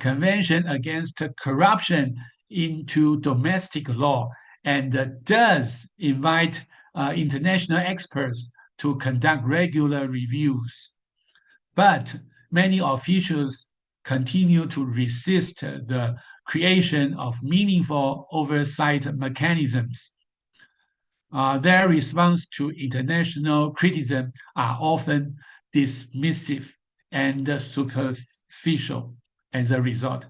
Convention Against Corruption into domestic law and does invite international experts to conduct regular reviews. But many officials continue to resist the creation of meaningful oversight mechanisms. Their response to international criticism are often dismissive and superficial. As a result,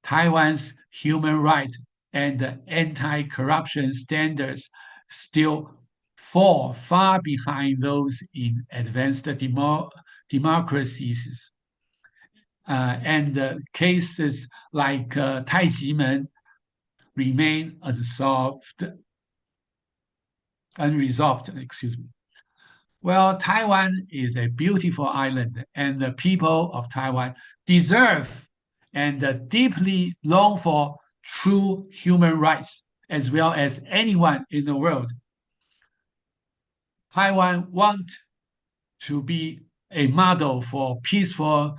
Taiwan's human rights and anti-corruption standards still fall far behind those in advanced democracies. And cases like Tai Ji Men remain unresolved. Well, Taiwan is a beautiful island, and the people of Taiwan deserve and deeply long for true human rights, as well as anyone in the world. Taiwan wants to be a model for peaceful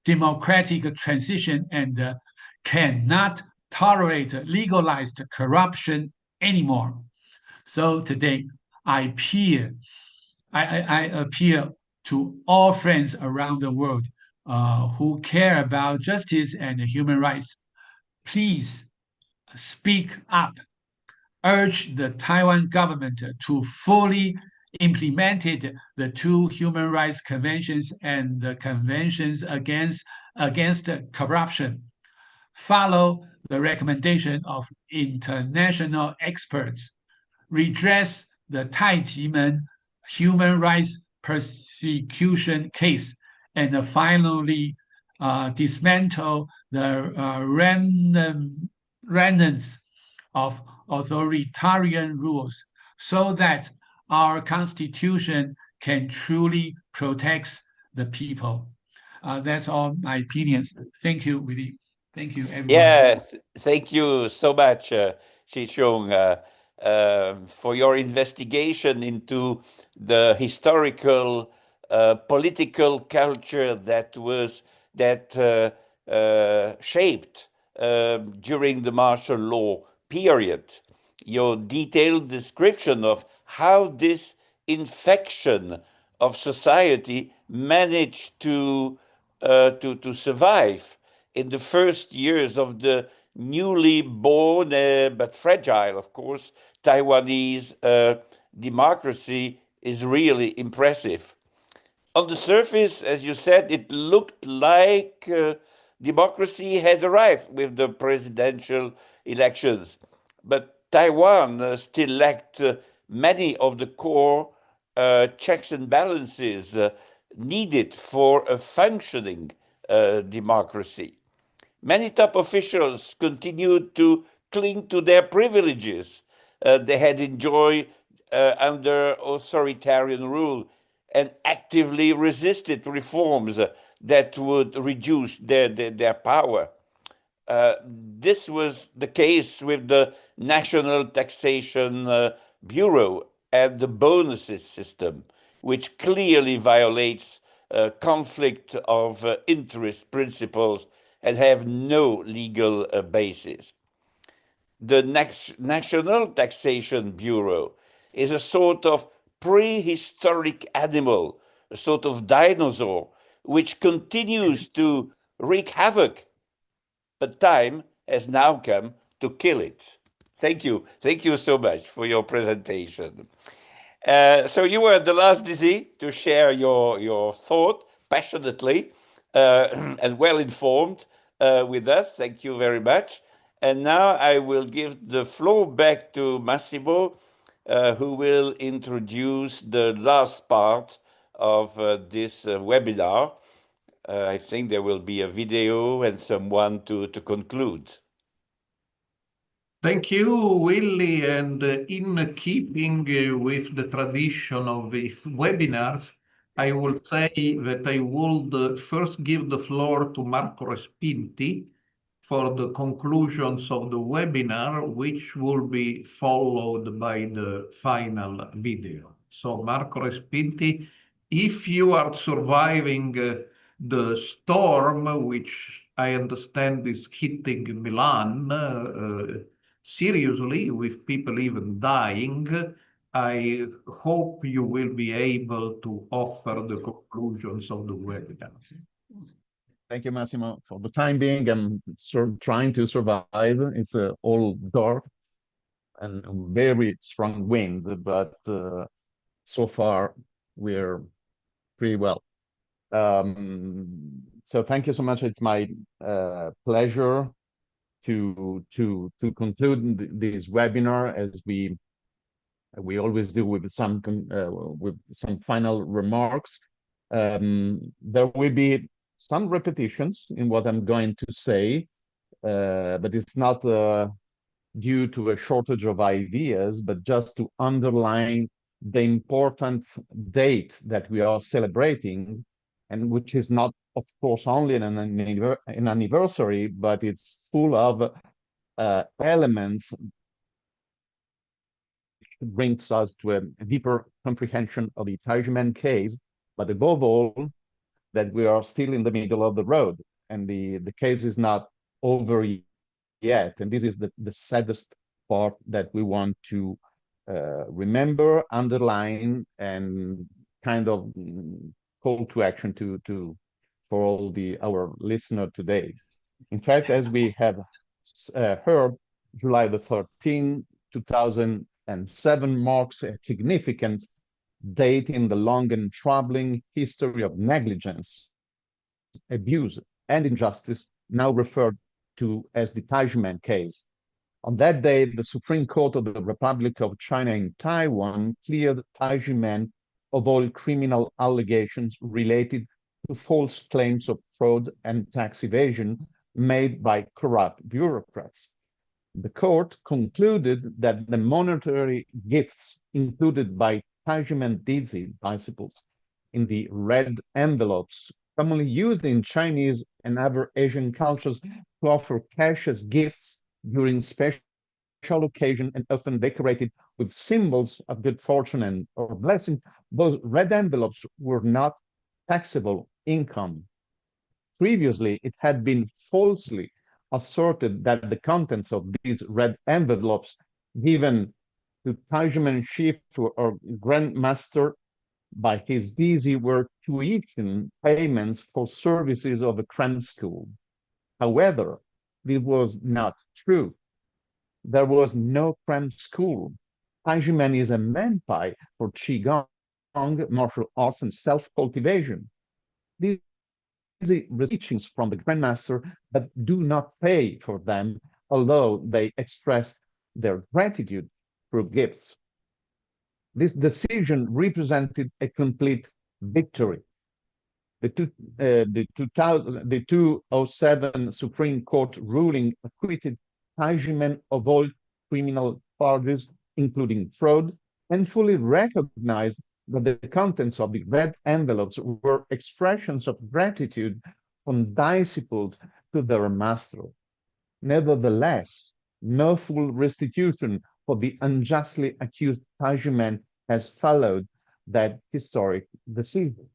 democratic transition and cannot tolerate legalized corruption anymore. So today, I appeal to all friends around the world who care about justice and human rights. Please speak up. Urge the Taiwan government to fully implement the two human rights conventions and the conventions against corruption. Follow the recommendation of international experts. Redress the Tai Ji Men human rights persecution case, and finally dismantle the remnants of authoritarian rules so that our constitution can truly protect the people. That's all my opinions. Thank you, Willie. Thank you, everyone. Yes, thank you so much, Shichong, for your investigation into the historical political culture that shaped during the martial law period. Your detailed description of how this infection of society managed to survive in the first years of the newly born, but fragile, of course, Taiwanese democracy is really impressive. On the surface, as you said, it looked like democracy had arrived with the presidential elections. But Taiwan still lacked many of the core checks and balances needed for a functioning democracy. Many top officials continued to cling to their privileges they had enjoyed under authoritarian rule and actively resisted reforms that would reduce their power. This was the case with the National Taxation Bureau and the bonuses system, which clearly violates conflict of interest principles and have no legal basis. The National Taxation Bureau is a sort of prehistoric animal, a sort of dinosaur, which continues to wreak havoc. But time has now come to kill it. Thank you. Thank you so much for your presentation. So you were the last Dizzy to share your thought passionately and well informed with us. Thank you very much. And now I will give the floor back to Massimo, who will introduce the last part of this webinar. I think there will be a video and someone to conclude. Thank you, Willie. And in keeping with the tradition of these webinars, I will say that I would first give the floor to Marco Respinti for the conclusions of the webinar, which will be followed by the final video. So Marco Respinti, if you are surviving the storm, which I understand is hitting Milan, seriously, with people even dying, I hope you will be able to offer the conclusions of the webinar. Thank you, Massimo. For the time being, I'm trying to survive. It's all dark and very strong wind, but so far we're pretty well. So thank you so much. It's my pleasure to conclude this webinar, as we always do, with some final remarks. There will be some repetitions in what I'm going to say, but it's not due to a shortage of ideas, but just to underline the important date that we are celebrating, and which is not, of course, only an anniversary, but it's full of elements that brings us to a deeper comprehension of the Tai Ji Men case, but above all, that we are still in the middle of the road, and the case is not over yet. And this is the saddest part that we want to remember, underline, and kind of call to action for all our listeners today. In fact, as we have heard, July the 13th, 2007 marks a significant date in the long and troubling history of negligence, abuse, and injustice, now referred to as the Tai Ji Men case. On that day, the Supreme Court of the Republic of China in Taiwan cleared Tai Ji Men of all criminal allegations related to false claims of fraud and tax evasion made by corrupt bureaucrats. The court concluded that the monetary gifts included by Tai Ji Men disciples in the red envelopes commonly used in Chinese and other Asian cultures to offer cash as gifts during special occasion and often decorated with symbols of good fortune and or blessing, those red envelopes were not taxable income. Previously, it had been falsely asserted that the contents of these red envelopes given to Tai Ji Men chief or grandmaster by his DC were tuition payments for services of a cram school. However, this was not true. There was no cram school. Tai Ji Men is a manpai for Qigong, martial arts, and self-cultivation. These are teachings from the grandmaster, but do not pay for them, although they expressed their gratitude through gifts. This decision represented a complete victory. The 2007 Supreme Court ruling acquitted Tai Ji Men of all criminal charges, including fraud, and fully recognized that the contents of the red envelopes were expressions of gratitude from disciples to their master. Nevertheless, no full restitution for the unjustly accused Tai Ji Men has followed that historic decision.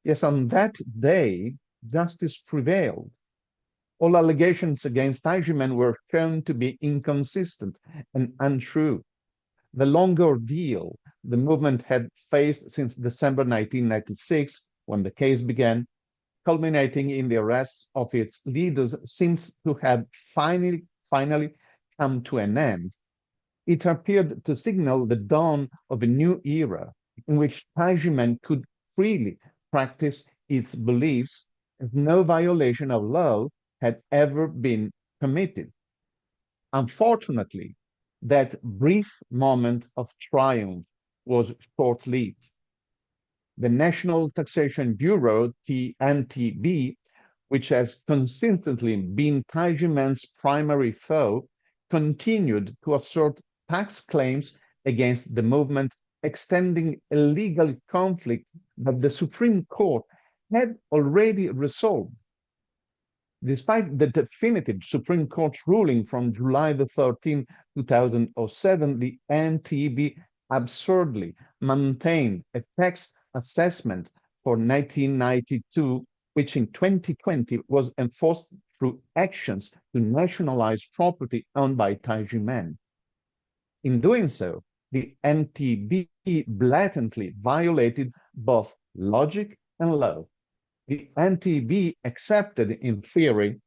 Yes, on that day, justice prevailed. All allegations against Tai Ji Men were shown to be inconsistent and untrue. The long ordeal the movement had faced since December 1996, when the case began, culminating in the arrest of its leaders, seems to have finally come to an end. It appeared to signal the dawn of a new era in which Tai Ji Men could freely practice its beliefs, as no violation of law had ever been committed. Unfortunately, that brief moment of triumph was short-lived. The National Taxation Bureau, NTB, which has consistently been Tai Ji Men's primary foe, continued to assert tax claims against the movement, extending a legal conflict that the Supreme Court had already resolved. Despite the definitive Supreme Court ruling from July 13, 2007, the NTB absurdly maintained a tax assessment for 1992, which in 2020 was enforced through actions to nationalize property owned by Tai Ji Men. In doing so, the NTB blatantly violated both logic and law. The NTB accepted in theory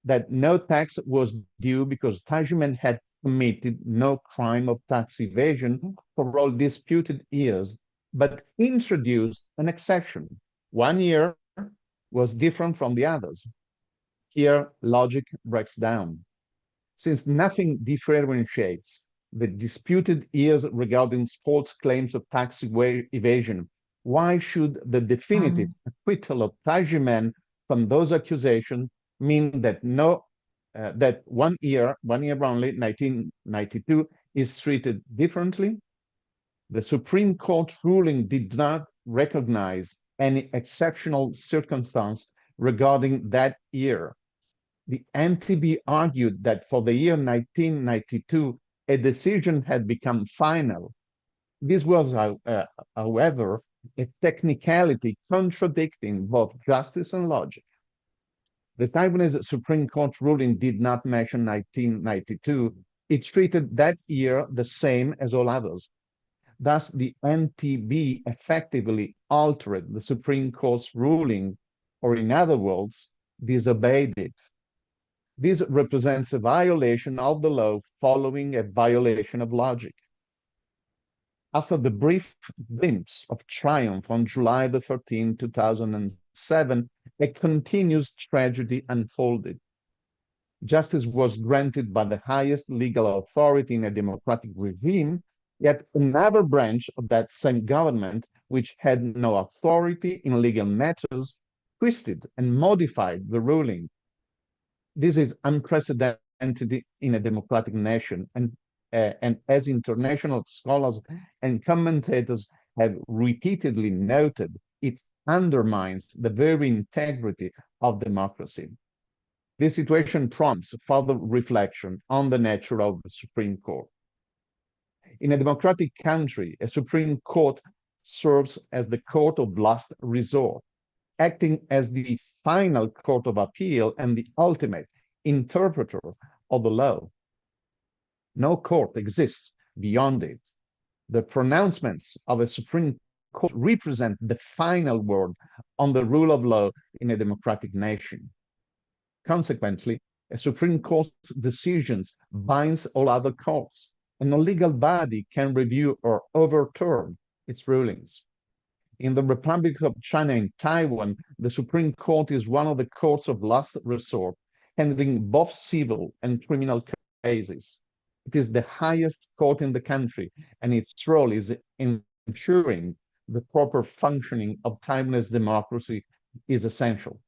that no tax was due because Tai Ji Men had committed no crime of tax evasion for all disputed years, but introduced an exception. 1 year was different from the others. Here, logic breaks down. Since nothing differentiates the disputed years regarding false claims of tax evasion, why should the definitive acquittal of Tai Ji Men from those accusations mean that that 1 year only, 1992, is treated differently? The Supreme Court ruling did not recognize any exceptional circumstance regarding that year. The NTB argued that for the year 1992, a decision had become final. This was, however, a technicality contradicting both justice and logic. The Taiwanese Supreme Court ruling did not mention 1992. It treated that year the same as all others. Thus, the NTB effectively altered the Supreme Court's ruling, or in other words, disobeyed it. This represents a violation of the law following a violation of logic. After the brief glimpse of triumph on July 13, 2007, a continuous tragedy unfolded. Justice was granted by the highest legal authority in a democratic regime, yet another branch of that same government which had no authority in legal matters, twisted and modified the ruling. This is unprecedented in a democratic nation, and as international scholars and commentators have repeatedly noted, it undermines the very integrity of democracy. This situation prompts further reflection on the nature of the Supreme Court. In a democratic country, a Supreme Court serves as the court of last resort, acting as the final court of appeal and the ultimate interpreter of the law. No court exists beyond it. The pronouncements of a Supreme Court represent the final word on the rule of law in a democratic nation. Consequently, a Supreme Court's decisions binds all other courts, and no legal body can review or overturn its rulings. In the Republic of China and Taiwan, the Supreme Court is one of the courts of last resort, handling both civil and criminal cases. It is the highest court in the country, and its role is in ensuring the proper functioning of Taiwanese democracy is essential.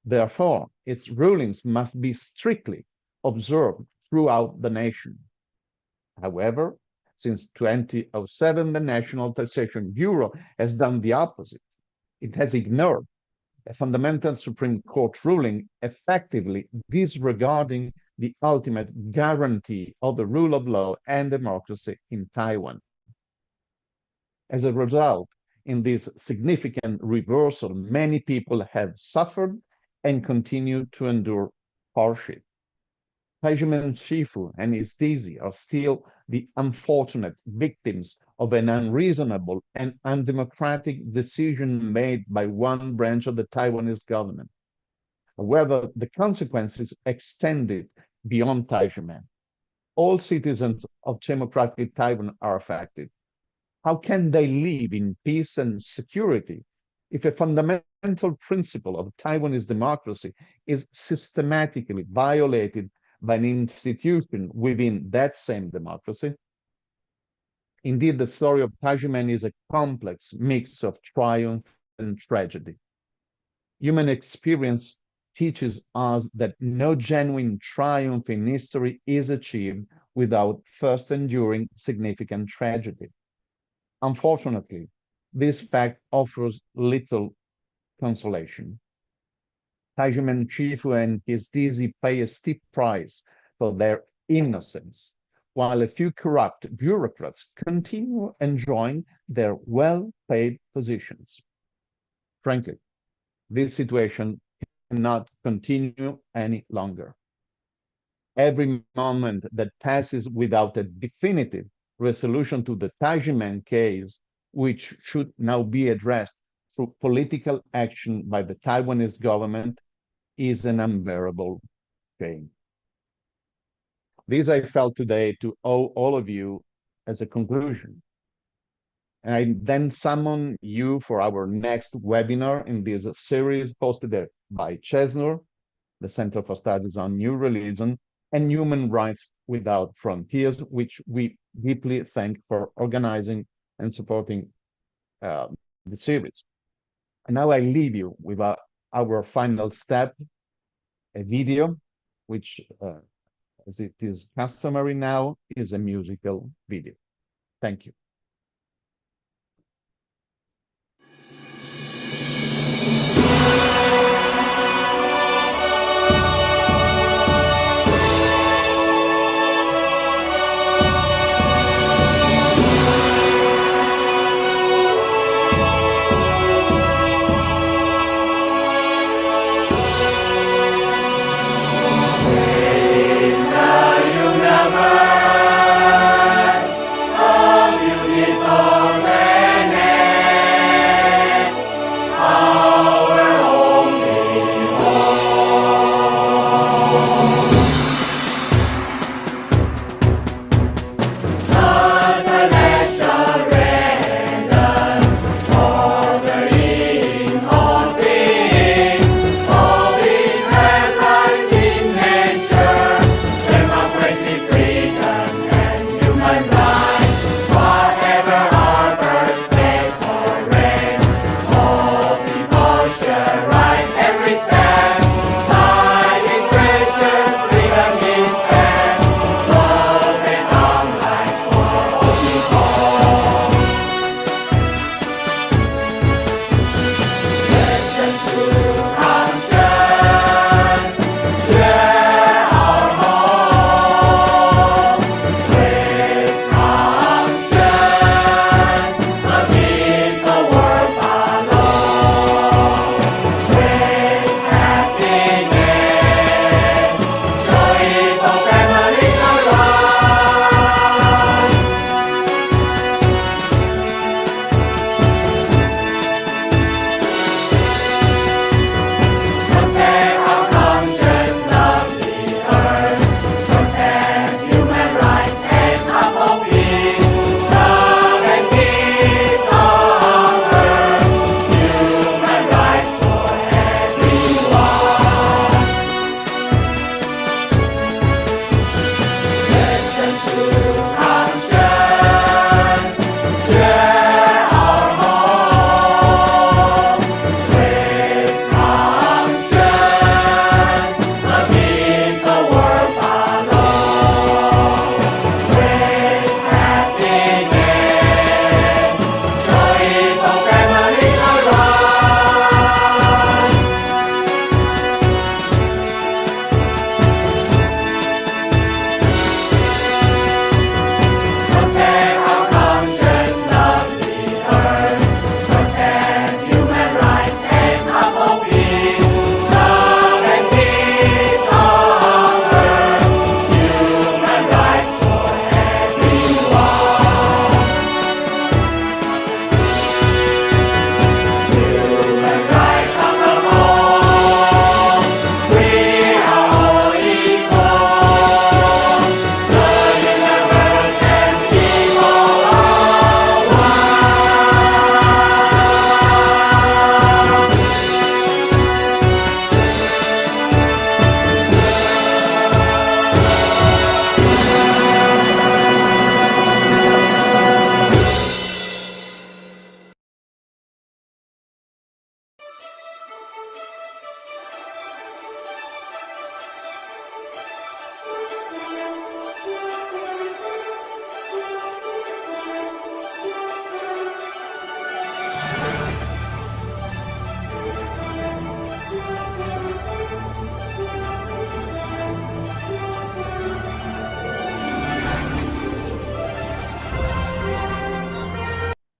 Therefore, its rulings must be strictly observed throughout the nation. However, since 2007, the National Taxation Bureau has done the opposite. It has ignored a fundamental Supreme Court ruling, effectively disregarding the ultimate guarantee of the rule of law and democracy in Taiwan. As a result, in this significant reversal, many people have suffered and continue to endure hardship. Tai Ji Men Shifu and his Daisy are still the unfortunate victims of an unreasonable and undemocratic decision made by one branch of the Taiwanese government. However, the consequences extended beyond Tai Ji Men. All citizens of democratic Taiwan are affected. How can they live in peace and security if a fundamental principle of Taiwanese democracy is systematically violated by an institution within that same democracy? Indeed, the story of Tai Ji Men is a complex mix of triumph and tragedy. Human experience teaches us that no genuine triumph in history is achieved without first enduring significant tragedy. Unfortunately, this fact offers little consolation. Tai Ji Men Shifu and his Daisy pay a steep price for their innocence, while a few corrupt bureaucrats continue enjoying their well-paid positions. Frankly, this situation cannot continue any longer. Every moment that passes without a definitive resolution to the Tai Ji Men case, which should now be addressed through political action by the Taiwanese government, is an unbearable pain. This I felt today to owe all of you as a conclusion. And I then summon you for our next webinar in this series posted by CESNUR, the Center for Studies on New Religion, and Human Rights Without Frontiers, which we deeply thank for organizing and supporting the series. And now I leave you with our final step, a video, which, as it is customary now, is a musical video. Thank you.